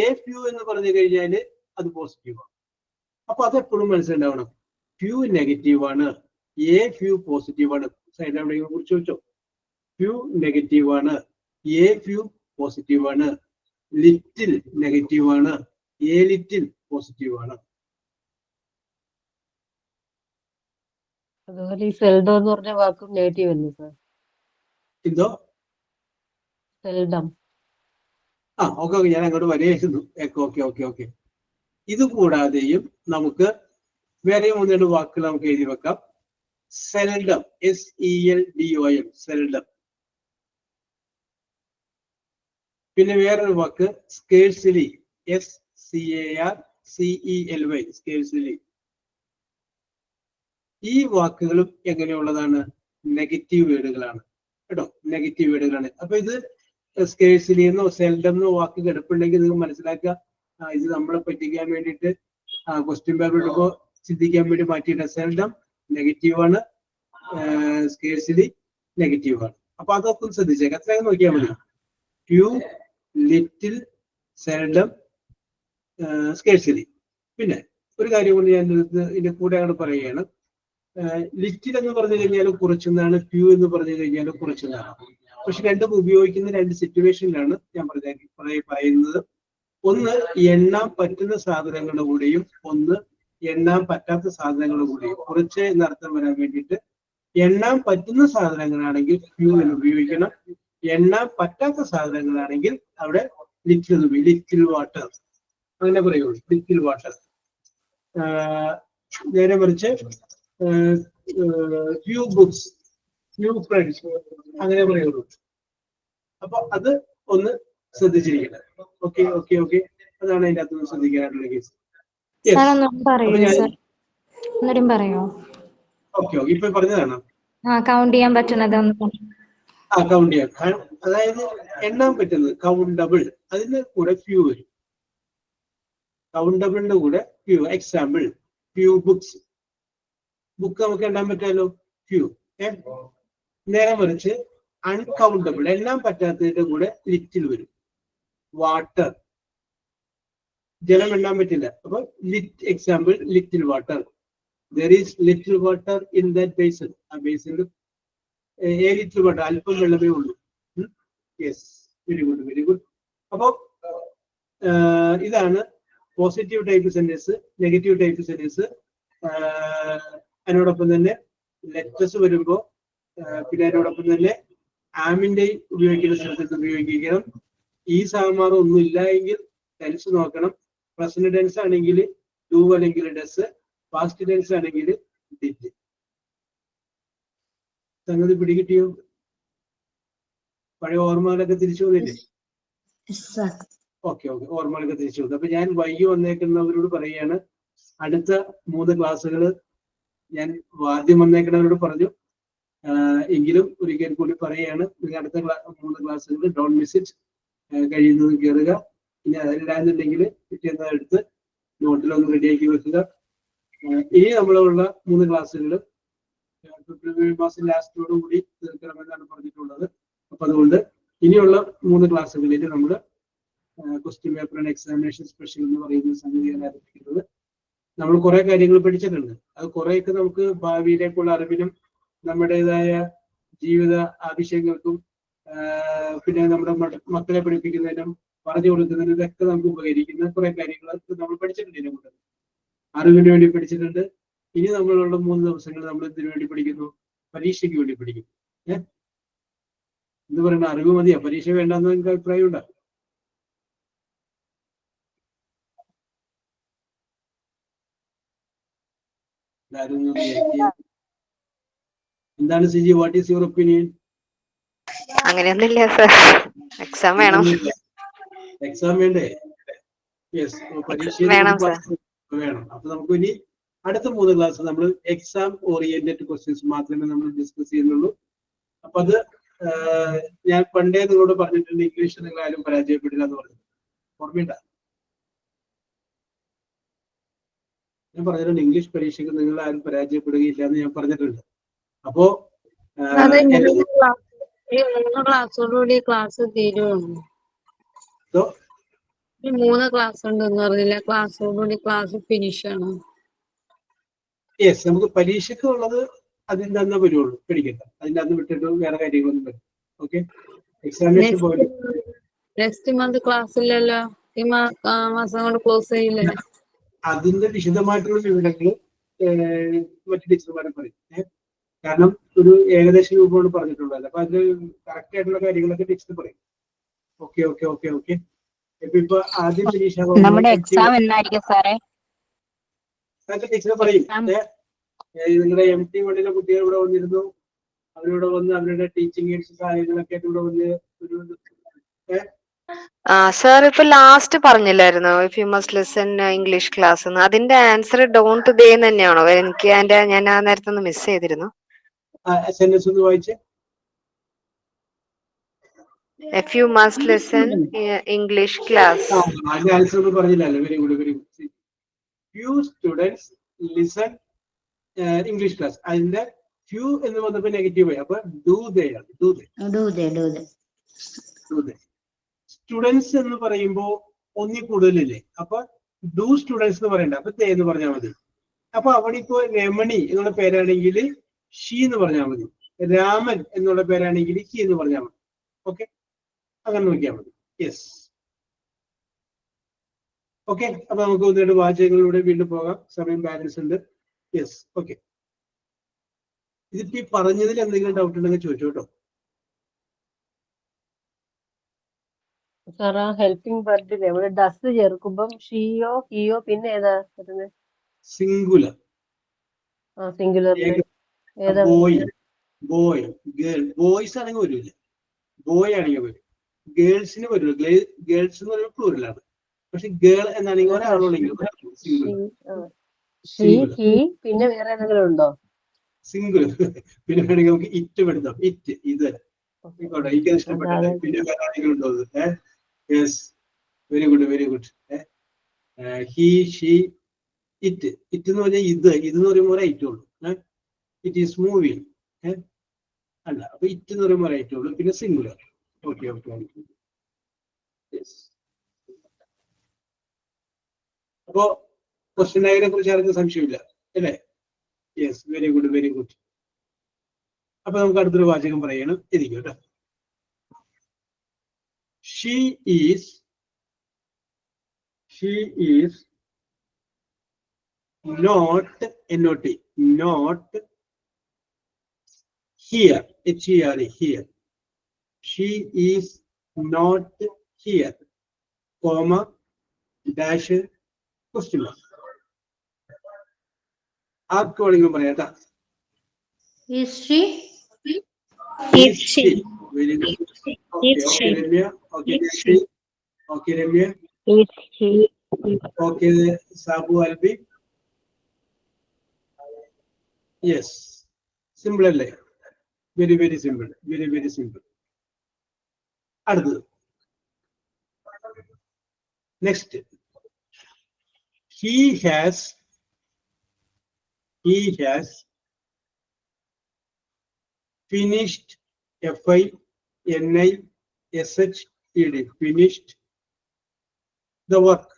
എ ഫ്യൂ എന്ന് പറഞ്ഞു കഴിഞ്ഞാൽ അത് പോസിറ്റീവാണ്. അപ്പൊ അതെപ്പോഴും മനസ്സിലുണ്ടാവണം. ഫ്യൂ നെഗറ്റീവാണ്, എ ഫ്യൂ പോസിറ്റീവാണ്. സൈഡ് എവിടെയെങ്കിലും കുറിച്ച് വെച്ചോ. ഫ്യൂ നെഗറ്റീവാണ്, എ ഫ്യൂ പോസിറ്റീവാണ്. ലിറ്റിൽ നെഗറ്റീവാണ്, എ ലിറ്റിൽ പോസിറ്റീവാണ്. അതുപോലെ ഈ സെൽഡം എന്ന് പറഞ്ഞ വാക്കും നെഗറ്റീവ് അല്ലേ സാർ? എന്തോ? സെൽഡം. ഓക്കെ, ഞാൻ അങ്ങോട്ട് വരെയായിരുന്നു. ഓക്കെ. ഇത് കൂടാതെയും നമുക്ക് വേറെ ഒന്ന് രണ്ട് വാക്കുകൾ നമുക്ക് എഴുതി വെക്കാം. Seldom, SELDOM, seldom. പിന്നെ വേറൊരു വാക്ക് സ്കേഴ്സിലി, SCARCELY, സ്കേഴ്സിലി. ഈ വാക്കുകളും എങ്ങനെയുള്ളതാണ്? നെഗറ്റീവ് വേർഡുകളാണ് കേട്ടോ, നെഗറ്റീവ് വേർഡുകളാണ്. അപ്പൊ ഇത് സ്കേഴ്സിലി എന്നോ സെൽഡം എന്നോ വാക്ക് കിടപ്പുണ്ടെങ്കിൽ നിങ്ങൾ മനസ്സിലാക്കുക, ഇത് നമ്മളെ പറ്റിക്കാൻ വേണ്ടിയിട്ട് ക്വസ്റ്റ്യൻ പേപ്പർ എടുക്കുമ്പോൾ ചിന്തിക്കാൻ വേണ്ടി മാറ്റിയിട്ട് സെൽഡം നെഗറ്റീവാണ്, സ്കേഴ്സിലി നെഗറ്റീവാണ്. അപ്പൊ അതൊക്കെ ഒന്ന് ശ്രദ്ധിച്ചേക്കാം. അത്രയും നോക്കിയാൽ മതി. Few, little, seldom, സ്കേഴ്സിലി. പിന്നെ ഒരു കാര്യം കൊണ്ട് ഞാൻ ഇതിന്റെ കൂടെ അങ്ങോട്ട് പറയുകയാണ്. ലിറ്റിൽ എന്ന് പറഞ്ഞു കഴിഞ്ഞാൽ കുറച്ചെന്നാണ്, ഫ്യൂ എന്ന് പറഞ്ഞു കഴിഞ്ഞാൽ കുറച്ചെന്നാണ്. പക്ഷെ രണ്ടും ഉപയോഗിക്കുന്ന രണ്ട് സിറ്റുവേഷനിലാണ് ഞാൻ പറയുന്നത്. ഒന്ന് എണ്ണാൻ പറ്റുന്ന സാധനങ്ങളുടെ കൂടെയും ഒന്ന് എണ്ണാൻ പറ്റാത്ത സാധനങ്ങളുടെ കൂടെയും. കുറച്ച് എന്നർത്ഥം വരാൻ വേണ്ടിയിട്ട് എണ്ണാൻ പറ്റുന്ന സാധനങ്ങളാണെങ്കിൽ ഫ്യൂ എന്ന് ഉപയോഗിക്കണം. എണ്ണാൻ പറ്റാത്ത സാധനങ്ങളാണെങ്കിൽ അവിടെ ലിറ്റിൽ എന്ന് ഉപയോഗിക്കും. ലിറ്റിൽ വാട്ടർ അങ്ങനെ പറയുള്ളൂ, ലിറ്റിൽ വാട്ടർ. നേരെ മറിച്ച് ഫ്യൂ ബുക്സ്, ഫ്യൂ ഫ്രണ്ട്സ് അങ്ങനെ പറയുള്ളൂ. അപ്പൊ അത് ഒന്ന് ശ്രദ്ധിച്ചിരിക്കണം. ഓക്കെ. അതാണ് അതിന്റെ അകത്ത് ശ്രദ്ധിക്കാനുള്ള കേസ്. ഓക്കെ, ഇപ്പൊ പറഞ്ഞതാണ് കൗണ്ട് ചെയ്യാൻ പറ്റുന്നത്. കൗണ്ട് ചെയ്യാൻ, അതായത് എണ്ണാൻ പറ്റുന്നത് കൗണ്ടബിൾ, അതിന്റെ കൂടെ ഫ്യൂ വരും. കൗണ്ടബിളിന്റെ കൂടെ few. Example few books, book നമുക്ക് എണ്ണാൻ പറ്റാലോ, ഫ്യൂ. നേരെ മറിച്ച് അൺകൗണ്ടബിൾ, എണ്ണാൻ പറ്റാത്തതിന്റെ കൂടെ ലിറ്റിൽ വരും. വാട്ടർ, ജലം എണ്ണാൻ പറ്റില്ല, അപ്പൊ example little water. There is little water in that basin. ആ ബേസിൽ ലിറ്റിൽ വാട്ടർ, അല്പം വെള്ളമേ ഉള്ളൂ. Yes, very good. അപ്പൊ ഇതാണ് positive type sentence, negative type sentence. അതിനോടൊപ്പം തന്നെ ലെറ്റേഴ്സ് വരുമ്പോ പിന്നെ അതിനോടൊപ്പം തന്നെ ആമിന്റെ ഉപയോഗിക്കുന്ന സ്ഥലത്ത് ഉപയോഗിക്കണം. ഈ സാമാർ ഒന്നും ഇല്ല എങ്കിൽ ടെൻസ് നോക്കണം. പ്രസന്റ് ടെൻസ് ആണെങ്കിൽ ഡു അല്ലെങ്കിൽ ഡസ്, പാസ്റ്റ് ടെൻസ് ആണെങ്കിൽ ഡിഡ്. സംഗതി പിടികിട്ടിയോ? പഴയ ഓർമ്മകളൊക്കെ തിരിച്ചു വന്നില്ലേ? ഓക്കെ, ഓർമ്മകളൊക്കെ തിരിച്ചു വന്നു. അപ്പൊ ഞാൻ വൈകി വന്നേക്കുന്നവരോട് പറയുകയാണ്, അടുത്ത 3 ക്ലാസ്സുകൾ ഞാൻ ആദ്യം വന്നേക്കുന്നവരോട് പറഞ്ഞു, എങ്കിലും ഒരിക്കൽ കൂടി പറയുകയാണ്, അടുത്ത 3 ക്ലാസ്സുകൾ ഡോണ്ട് മിസ് ഇറ്റ്, കഴിയുന്നത് കയറുക. ഇനി അതില്ലാന്നുണ്ടെങ്കിൽ പിറ്റേന്ന് എടുത്ത് നോട്ടിലൊന്ന് റെഡിയാക്കി വെക്കുക. ഇനി നമ്മളുള്ള 3 ക്ലാസ്സുകൾ ഫെബ്രുവരി മാസം ലാസ്റ്റോടു കൂടി തീർക്കണമെന്നാണ് പറഞ്ഞിട്ടുള്ളത്. അപ്പൊ അതുകൊണ്ട് ഇനിയുള്ള 3 ക്ലാസ്സുകളിൽ നമ്മൾ question paper and examination special എന്ന് പറയുന്ന സംഗതിയാണ് ആരംഭിക്കുന്നത്. നമ്മൾ കുറെ കാര്യങ്ങൾ പഠിച്ചിട്ടുണ്ട്. അത് കുറെയൊക്കെ നമുക്ക് ഭാവിയിലേക്കുള്ള അറിവിനും നമ്മുടേതായ ജീവിത ആവശ്യങ്ങൾക്കും പിന്നെ നമ്മുടെ മക്കളെ പഠിപ്പിക്കുന്നതിനും പറഞ്ഞു കൊടുക്കുന്നതിനും ഇതൊക്കെ നമുക്ക് ഉപകരിക്കുന്ന കുറെ കാര്യങ്ങൾ നമ്മൾ പഠിച്ചിട്ടുണ്ട്. ഇതിനെക്കൊണ്ട് അറിവിന് വേണ്ടി പഠിച്ചിട്ടുണ്ട്. ഇനി നമ്മളുള്ള 3 ദിവസങ്ങൾ നമ്മൾ ഇതിനു വേണ്ടി പഠിക്കുന്നു, പരീക്ഷയ്ക്ക് വേണ്ടി പഠിക്കുന്നു. എന്ത് പറയുന്ന അറിവ് മതിയാ, പരീക്ഷ വേണ്ടെന്ന് നിങ്ങൾക്ക് അഭിപ്രായം ഉണ്ടാകും. എന്താണ് Siji, what is your opinion? അങ്ങനെയൊന്നുമില്ല സർ, എക്സാം വേണം. എക്സാം വേണ്ടേ? യെസ്, പരീക്ഷ വേണം. അപ്പൊ നമുക്ക് ഇനി അടുത്ത 3 ക്ലാസ് നമ്മൾ എക്സാം ഓറിയന്റഡ് ക്വസ്റ്റ്യൻസ് മാത്രമേ നമ്മൾ ഡിസ്കസ് ചെയ്യുന്നുള്ളൂ. അപ്പൊ അത് ഞാൻ പണ്ടേ നിങ്ങളോട് പറഞ്ഞിട്ടുണ്ട്, ഇംഗ്ലീഷ് നിങ്ങൾ ആരും പരാജയപ്പെടില്ല എന്ന് പറഞ്ഞു. ഓർമ്മയുണ്ട? ഞാൻ പറഞ്ഞിട്ടുണ്ട്, ഇംഗ്ലീഷ് പരീക്ഷയ്ക്ക് നിങ്ങൾ ആരും പരാജയപ്പെടുകയില്ല എന്ന് ഞാൻ പറഞ്ഞിട്ടുണ്ട്. അപ്പോ 3 ക്ലാസ്സോടുകൂടി ക്ലാസ് തീരുവാണ്. ഈ 3 ക്ലാസ് ഉണ്ടെന്ന് പറഞ്ഞില്ല, ക്ലാസ്സോടുകൂടി ക്ലാസ് ഫിനിഷ് ആണ്. യെസ്, നമുക്ക് പരീക്ഷയ്ക്ക് ഉള്ളത് അതിൻ്റെ അന്ന് വരുള്ളൂ, പഠിക്കണ്ട. അതിൻ്റെ അന്ന് വിട്ടിട്ട് വേറെ കാര്യങ്ങളൊന്നും വരും. ഓക്കെ, എക്സാമിനേഷൻ പോലെ നെക്സ്റ്റ് മന്ത് ക്ലാസ് ഇല്ലല്ലോ, ഈ മാസം കൊണ്ട് ക്ലോസ് ചെയ്യില്ലേ? അതിന്റെ വിശദമായിട്ടുള്ള വിവരങ്ങൾ മറ്റു ടീച്ചർമാരെ പറയും. കാരണം ഒരു ഏകദേശ രൂപമാണ് പറഞ്ഞിട്ടുള്ളത്. അപ്പൊ അതിൽ കറക്റ്റ് ആയിട്ടുള്ള കാര്യങ്ങളൊക്കെ ടീച്ചർ പറയും. ഓക്കെ. ഇപ്പൊ ആദ്യം പരീക്ഷ നമ്മുടെ എക്സാം എന്നായിരിക്കും സാറേ? ടീച്ചർ പറയും. നിങ്ങളുടെ MT വണ്ടിയിലെ കുട്ടികൾ ഇവിടെ വന്നിരുന്നു, അവരിവിടെ വന്ന് അവരുടെ ടീച്ചിങ് എയ്ഡ്സ് കാര്യങ്ങളൊക്കെ ആയിട്ട് ഇവിടെ വന്ന് ഒരു സാർ ഇപ്പൊ ലാസ്റ്റ് പറഞ്ഞില്ലായിരുന്നു if you must listen English class എന്ന്, അതിന്റെ ആൻസർ ഡോണ്ട് ദേ തന്നെയാണോ? എനിക്ക് ഞാൻ ആ നേരത്തെ ഒന്ന് മിസ് ചെയ്തിരുന്നു. സെന്റൻസ് ഒന്ന് വായിച്ചേ. If you must listen English class. അതിന്റെ ആൻസർ ഒന്നും പറഞ്ഞില്ലല്ലോ. Very good. Few students listen English class. അതിന്റെ ഫ്യൂ എന്ന് വന്നപ്പോ നെഗറ്റീവ് ആയി. അപ്പൊ ഡു ദേ ആണ്. സ്റ്റുഡൻസ് എന്ന് പറയുമ്പോ ഒന്നി കൂടുതലില്ലേ? അപ്പൊ ഡു സ്റ്റുഡൻസ് എന്ന് പറയണ്ട, അപ്പൊ ദേ എന്ന് പറഞ്ഞാൽ മതി. അപ്പൊ അവിടെ ഇപ്പോ രമണി എന്നുള്ള പേരാണെങ്കിൽ ഷീ എന്ന് പറഞ്ഞാൽ മതി. രാമൻ എന്നുള്ള പേരാണെങ്കിൽ ഹി എന്ന് പറഞ്ഞാൽ മതി. ഓക്കെ, അങ്ങനെ നോക്കിയാൽ മതി. Yes, okay. അപ്പൊ നമുക്ക് 1-2 വാചകങ്ങളിലൂടെ വീണ്ടും പോകാം, സമയം ബാലൻസ് ഉണ്ട്. Yes, okay. ഇതിപ്പോ ഈ പറഞ്ഞതിൽ എന്തെങ്കിലും ഡൗട്ട് ഉണ്ടെങ്കിൽ ചോദിച്ചു കേട്ടോ. സാർ, ആ ഹെൽപ്പിംഗ് വെർബിൽ ഇവിടെ ഡസ് ചേർക്കുമ്പം ഷീയോ ഹിയോ പിന്നെ ഏതാ വരുന്നത്? സിംഗുലർ. സിംഗുലർ ഏതാ? Boy girl. ബോയ്സ് ആണെങ്കിൽ വരില്ല, ബോയ് ആണെങ്കിൽ വരും. ഗേൾസിന് വരില്ല. ഗേൾസ് എന്ന് പറയുമ്പോൾ പ്ലൂറലാണ്. പക്ഷെ ഗേൾ എന്നാണെങ്കിൽ ഒരാളോടെങ്കിലും പിന്നെ വേറെ എന്തെങ്കിലും ഉണ്ടോ? സിംഗുലർ. പിന്നെ വേണമെങ്കിൽ നമുക്ക് ഇറ്റ് പെടുത്താം. ഇറ്റ്, ഇത് എനിക്ക് ഇഷ്ടപ്പെട്ടത്. പിന്നെ വേറെ ആരെങ്കിലും ഉണ്ടോ? Yes, very good. He, she, it. It എന്ന് പറഞ്ഞാൽ ഇത് എന്ന് പറയുമ്പോൾ ഒരൈറ്റേ ഉള്ളൂ. ഇറ്റ് ഈസ് മൂവിങ് അല്ല. അപ്പൊ ഇറ്റ് എന്ന് പറയുമ്പോൾ ഒരൈറ്റേ ഉള്ളൂ. പിന്നെ സിംഗുലർ. ഓക്കെ. അപ്പോ ക്വസ്റ്റ്യൻ ഡയഗ്രാമിനെ കുറിച്ച് ആർക്കും സംശയമില്ല അല്ലേ? Yes, very good. അപ്പൊ നമുക്ക് അടുത്തൊരു വാചകം പറയണം. ഇരിക്കും കേട്ടോ. She is not here. HERE, here. she is not here, comma, dash, question mark. ആർക്ക് വേണമെങ്കിലും പറയാം കേട്ടാ. Is she? Is she? Very good. Okay, okay, Ramya. Okay, Jayashree. Okay, Ramya. Is he? Okay, Sabu Albi. Yes. Simple അല്ലേ? Very, very simple. Very, very simple. അടുത്തത്. Next. He has finished, FINISHED, finished the work.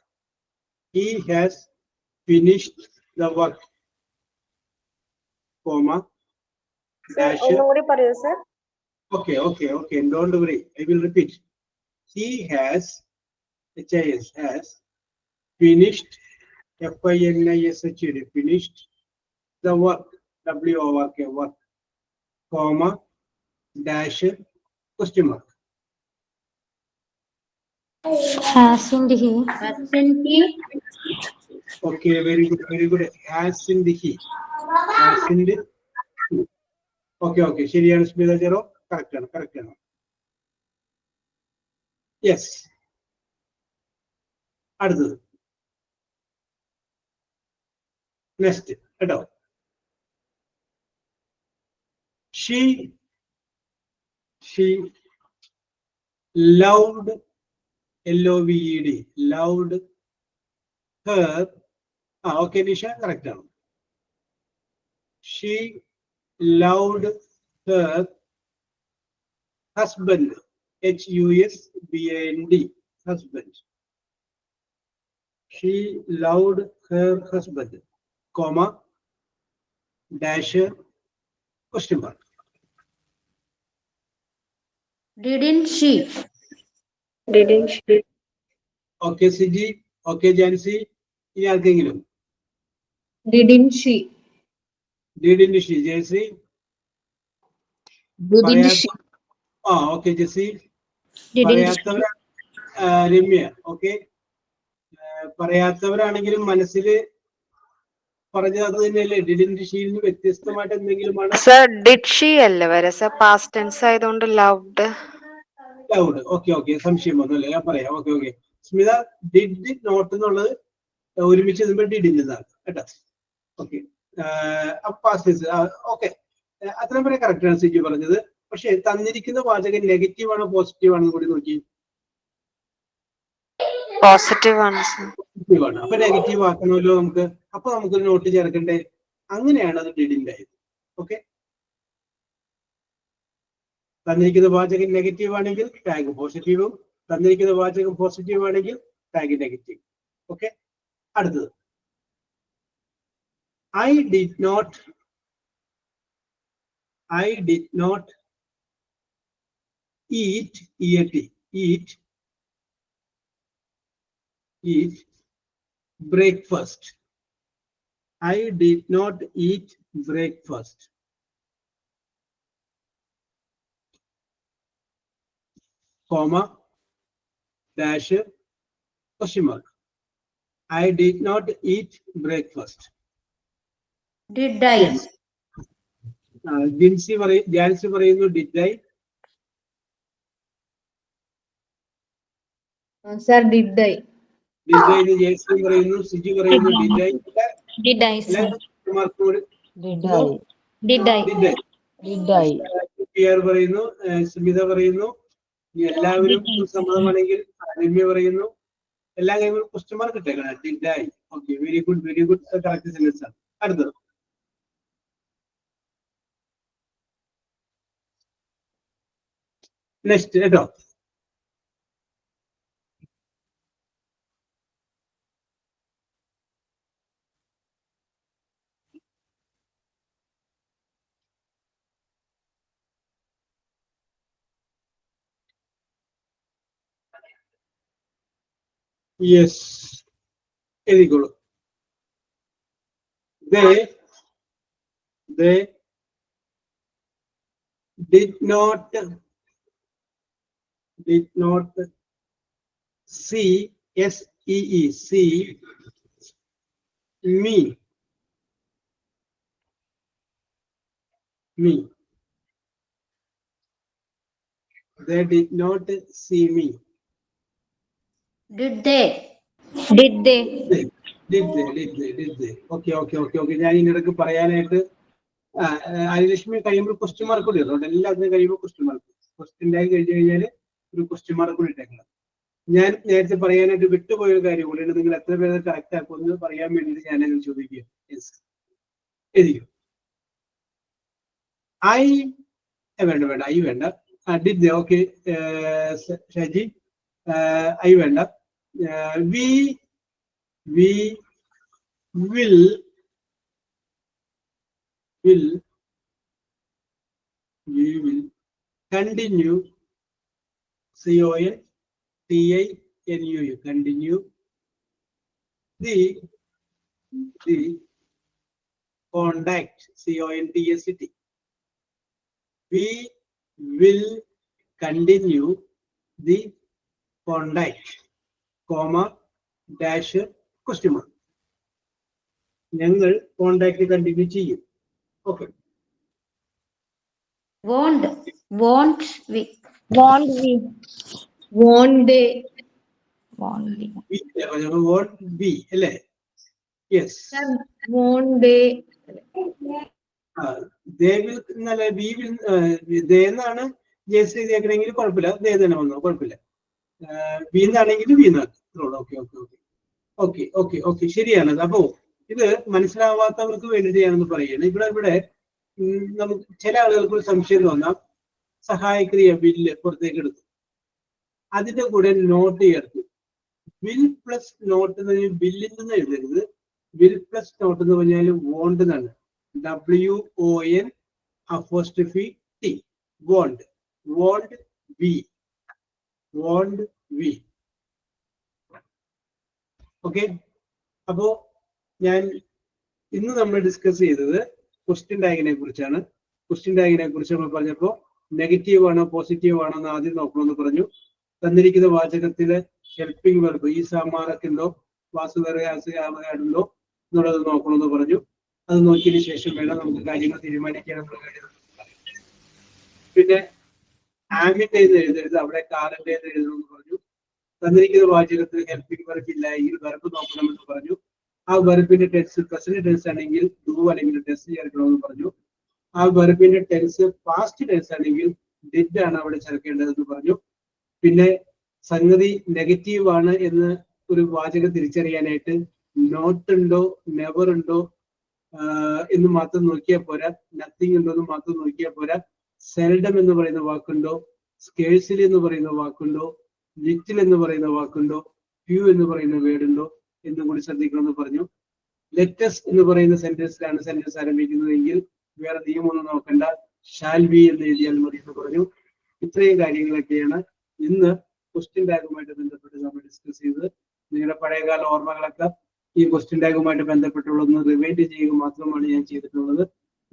He has finished the work, comma, dash. Okay, okay, okay, don't worry, I will repeat. He has, has finished, FINISHED, finished the work, WORK, work, comma, dash, question mark. Hasn't he? Hasn't he? Okay, very good, very good. Hasn't he? Hasn't he? Okay, okay, ശരിയാണ് സ്മിത ജെറോ, correct ആണ്, correct ആണ്. Yes. അടുത്തത് next കേട്ടോ. she loved, LOVED, loved her. Okay, Nisha correct ആണ്. She loved her husband, HUSBAND, husband. She loved her husband, comma, dash, question mark. Didn't she? Didn't she? Okay, Siji. Okay, Jansi. ഇനി ആർക്കെങ്കിലും? Didn't she? Didn't she? Jansi. Didn't she? Okay, Jesse. Didn't she? Ramya. Okay, പറയാത്തവരാണെങ്കിലും മനസ്സിൽ പറഞ്ഞത് അത് തന്നെയല്ലേ. Didn't ഷീന്ന് വ്യത്യസ്തമായിട്ട് എന്തെങ്കിലുമാണ്. Sir did she അല്ലേ വരെ സർ, പാസ്റ്റ് ടെൻസ് ആയതുകൊണ്ട് ലവ്ഡ്. ലൗഡ്. ഓക്കെ, ഓക്കെ, സംശയം വന്നല്ലേ, ഞാൻ പറയാം. Okay, okay. Smitha, did not എന്നുള്ളത് ഒരുമിച്ച് എഴുതുമ്പോൾ ഡിഡിൻ്റെതാണ് കേട്ടോ. ഓക്കെ, ഓക്കെ, അത്രയും വരെ കറക്റ്റ് ആണ് സിജി പറഞ്ഞത്. പക്ഷെ തന്നിരിക്കുന്ന വാചകം നെഗറ്റീവ് ആണോ പോസിറ്റീവ് ആണെന്ന് കൂടി നോക്കി. പോസിറ്റീവ് ആണ് സർ. പോസിറ്റീവ് ആണ്. അപ്പൊ നെഗറ്റീവ് ആക്കണമല്ലോ നമുക്ക്. അപ്പൊ നമുക്കൊരു നോട്ട് ചേർക്കണ്ടേ. അങ്ങനെയാണ് അത് ഡിഡിന്റെ ആയത്. ഓക്കെ, തന്നിരിക്കുന്ന വാചകം നെഗറ്റീവ് ആണെങ്കിൽ ടാഗ് പോസിറ്റീവും, തന്നിരിക്കുന്ന വാചകം പോസിറ്റീവ് ആണെങ്കിൽ ടാഗ് നെഗറ്റീവ്. ഓക്കെ, അടുത്തത്. I did not eat breakfast. I did not eat breakfast, comma, dash, question mark. I did not eat breakfast. Did I? Yes. Jancy പറയുന്നു did I. Sir, did I? Did I Jayashree പറയുന്നു, സിജി പറയുന്നു did I. Did I, sir? Did I? Did I? Did I? പിയർ പറയുന്നു, സ്മിത പറയുന്നു. എല്ലാവരും സമ്മതമാണെങ്കിൽ രമ്യ പറയുന്നു. എല്ലാ കാര്യങ്ങളും ക്വസ്റ്റ്യൻ മാർക്ക് ഇട്ടേക്കണം. Did I. Okay, very good, very good, correct sentence ആണ്. അടുത്തത് നെക്സ്റ്റ് കേട്ടോ. യെസ്, എഴുതിക്കോളൂ. They did not did not see, S-E-E, see me. Me. They did not see me. Did they? Did they? Did they? Okay. ഞാൻ ഇതിനിടയ്ക്ക് പറയാനായിട്ട് ആര്യലക്ഷ്മി കഴിയുമ്പോൾ question mark കൂടി ഇടുന്നുണ്ട്. എല്ലാത്തിനും കഴിയുമ്പോൾ ക്വസ്റ്റ്യൻ മാർക്ക്. ക്വസ്റ്റ്യൻ ടാഗ് കഴിഞ്ഞ് കഴിഞ്ഞാൽ ഒരു ക്വസ്റ്റ്യൻ മാർക്ക് കൂടി ഇട്ടേക്കണം. ഞാൻ നേരത്തെ പറയാനായിട്ട് വിട്ടുപോയ ഒരു കാര്യം കൂടിയാണ്. നിങ്ങൾ എത്ര പേര് കറക്റ്റ് ആക്കുമെന്ന് പറയാൻ വേണ്ടിയിട്ട് ഞാനത് ചോദിക്കുക. എഴുതിക്കും. വേണ്ട ഐ വേണ്ട. Did okay Shaji. ഐ വേണ്ട. We will continue, C-O-N-T-I-N-U, continue the contact, C-O-N-T-A-C-T. We will continue the contact, comma, dash, question mark. ഞങ്ങൾ കോണ്ടാക്ട് കണ്ടിന്യൂ ചെയ്യും. Okay. Won't we? Won't we? Won't they? Won't we? അല്ലേ? Yes. Won't they? They will എന്നല്ല, we will, they എന്നാണ് ജേസ് എഴുതിയേക്കണമെങ്കിൽ കുഴപ്പമില്ല. ദേ തന്നെ വന്നോ, കുഴപ്പമില്ല. V എന്നാണെങ്കിൽ വി എന്നാണ്. ഓക്കെ ശരിയാണ്. അപ്പോ ഇത് മനസ്സിലാവാത്തവർക്ക് വേണ്ടിയിട്ട് ഞാനൊന്ന് പറയുകയാണ്. ഇവിടെ നമുക്ക് ചില ആളുകൾക്ക് ഒരു സംശയം തോന്നാം. സഹായക്രിയ വില്ല് പുറത്തേക്ക് എടുത്തു, അതിന്റെ കൂടെ നോട്ട് ചേർത്തു. വിൽ പ്ലസ് നോട്ട് എന്ന് പറഞ്ഞാൽ ബില്ലിൽ നിന്ന് എഴുതരുത്. വിൽ പ്ലസ് നോട്ട് എന്ന് പറഞ്ഞാൽ വോണ്ട് എന്നാണ്. WON''T. വോണ്ട്. വി. ഓക്കെ. അപ്പോ ഞാൻ ഇന്ന് നമ്മൾ ഡിസ്കസ് ചെയ്തത് ക്വസ്റ്റ്യൻ ടാഗിനെ കുറിച്ചാണ്. ക്വസ്റ്റ്യൻ ടാഗിനെ കുറിച്ച് നമ്മൾ പറഞ്ഞപ്പോൾ നെഗറ്റീവ് ആണോ പോസിറ്റീവ് ആണോ എന്ന് ആദ്യം നോക്കണമെന്ന് പറഞ്ഞു. തന്നിരിക്കുന്ന വാചകത്തില് ഹെൽപ്പിംഗ് വെർബ് ഈ സാമാറക്കുണ്ടോ വാസുദർഗാടുണ്ടോ എന്നുള്ളത് നോക്കണമെന്ന് പറഞ്ഞു. അത് നോക്കിയതിന് ശേഷം വേണം നമുക്ക് കാര്യങ്ങൾ തീരുമാനിക്കാൻ. പിന്നെ ആമിന്റെ എഴുതരുത്, അവിടെ കാറിന്റെ എഴുതണമെന്ന് പറഞ്ഞു. തന്നിരിക്കുന്ന വാചകത്തിൽ ഹെൽപ്പിംഗ് വെർബ് ഇല്ല എങ്കിൽ വെർബ് നോക്കണമെന്ന് പറഞ്ഞു. ആ വെർബിന്റെ ടെൻസ് പ്രസന്റ് ടെൻസ് ആണെങ്കിൽ ഡു അല്ലെങ്കിൽ ടെൻസ് ചേർക്കണമെന്ന് പറഞ്ഞു. ആ വെർബിന്റെ ടെൻസ് പാസ്റ്റ് ടെൻസ് ആണെങ്കിൽ ഡിഡ് ആണ് അവിടെ ചേർക്കേണ്ടതെന്ന് പറഞ്ഞു. പിന്നെ സംഗതി നെഗറ്റീവ് ആണ് എന്ന് ഒരു വാചകം തിരിച്ചറിയാനായിട്ട് നോട്ട് ഉണ്ടോ നെവർ ഉണ്ടോ എന്ന് മാത്രം നോക്കിയാൽ പോരാ, നത്തിങ് ഉണ്ടോ എന്ന് മാത്രം നോക്കിയാൽ പോരാ. സെൽഡം എന്ന് പറയുന്ന വാക്കുണ്ടോ, സ്കേഴ്സിലി എന്ന് പറയുന്ന വാക്കുണ്ടോ, ലിറ്റിൽ എന്ന് പറയുന്ന വാക്കുണ്ടോ, ഫ്യൂ എന്ന് പറയുന്ന വേർഡുണ്ടോ എന്നും കൂടി ശ്രദ്ധിക്കണമെന്ന് പറഞ്ഞു. ലെറ്റസ് എന്ന് പറയുന്ന സെന്റൻസിലാണ് സെന്റൻസ് ആരംഭിക്കുന്നതെങ്കിൽ വേറെ നിയമമൊന്നും നോക്കണ്ട, ഷാൽ ബി എന്ന് എഴുതിയാൽ മതി എന്ന് പറഞ്ഞു. ഇത്രയും കാര്യങ്ങളൊക്കെയാണ് ഇന്ന് ക്വസ്റ്റ്യൻ ടാഗുമായിട്ട് ബന്ധപ്പെട്ട് നമ്മൾ ഡിസ്കസ് ചെയ്തത്. നിങ്ങളുടെ പഴയകാല ഓർമ്മകളൊക്കെ ഈ ക്വസ്റ്റ്യൻ ടാഗുമായിട്ട് ബന്ധപ്പെട്ടുള്ളതൊന്ന് റിവൈൻഡ് ചെയ്യുക മാത്രമാണ് ഞാൻ ചെയ്തിട്ടുള്ളത്.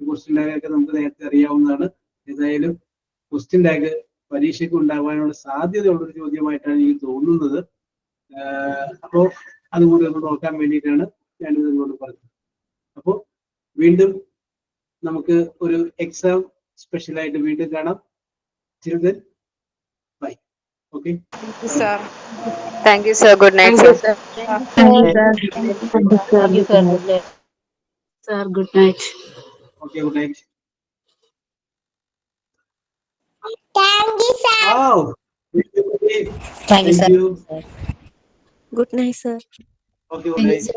ക്വസ്റ്റ്യൻ ടാഗൊക്കെ നമുക്ക് നേരത്തെ അറിയാവുന്നതാണ്. ഏതായാലും ക്വസ്റ്റ്യൻ ടാഗ് പരീക്ഷയ്ക്ക് ഉണ്ടാകാനുള്ള സാധ്യതയുള്ളൊരു ചോദ്യമായിട്ടാണ് എനിക്ക് തോന്നുന്നത്. അപ്പോൾ അതുകൂടി ഒന്ന് നോക്കാൻ വേണ്ടിയിട്ടാണ് ഞാനിത് നിങ്ങളോട് പറഞ്ഞത്. അപ്പോൾ വീണ്ടും നമുക്ക് ഒരു എക്സാം സ്പെഷ്യലായിട്ട് വീണ്ടും കാണാം. Till then, bye. Okay. Thank you, sir. Good night, sir. Sir, good night. Okay, good night. Thank you, sir. Wow. Thank you, sir. Good night, sir. Okay, good night.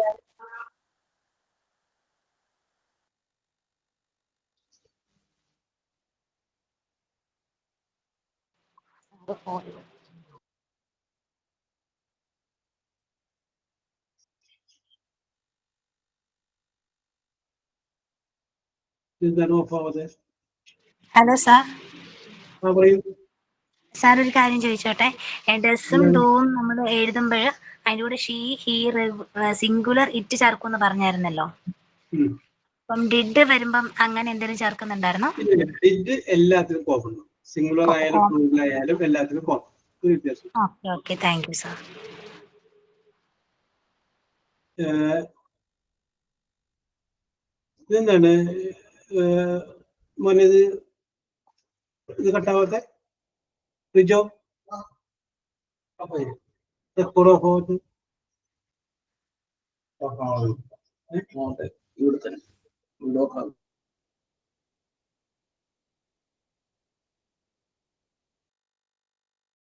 Is there no power there? Hello sir. പറയൂ. Sir ഒരു കാര്യം ചോദിച്ചോട്ടെ. ഡസും ഡൂവും നമ്മൾ എഴുതുമ്പോൾ അതിൻ്റെ കൂടെ she he singular it ചേർക്കുമെന്ന് പറഞ്ഞായിരുന്നല്ലോ. അപ്പം did വരുമ്പം അങ്ങനെ എന്തെങ്കിലും ചേർക്കുന്നുണ്ടായിരുന്നോ? ഡിഡ് എല്ലാത്തിനും പോകുന്നു. സിംഗുലർ ആയാലും പ്ലൂറൽ ആയാലും എല്ലാത്തിനും പോകും. ഒരു വ്യത്യാസം. Okay okay thank you sir. ഇതെന്താണ് മോനെ ഇത് കട്ടാവാത്തെ റിജോ ഇവിടെ തന്നെ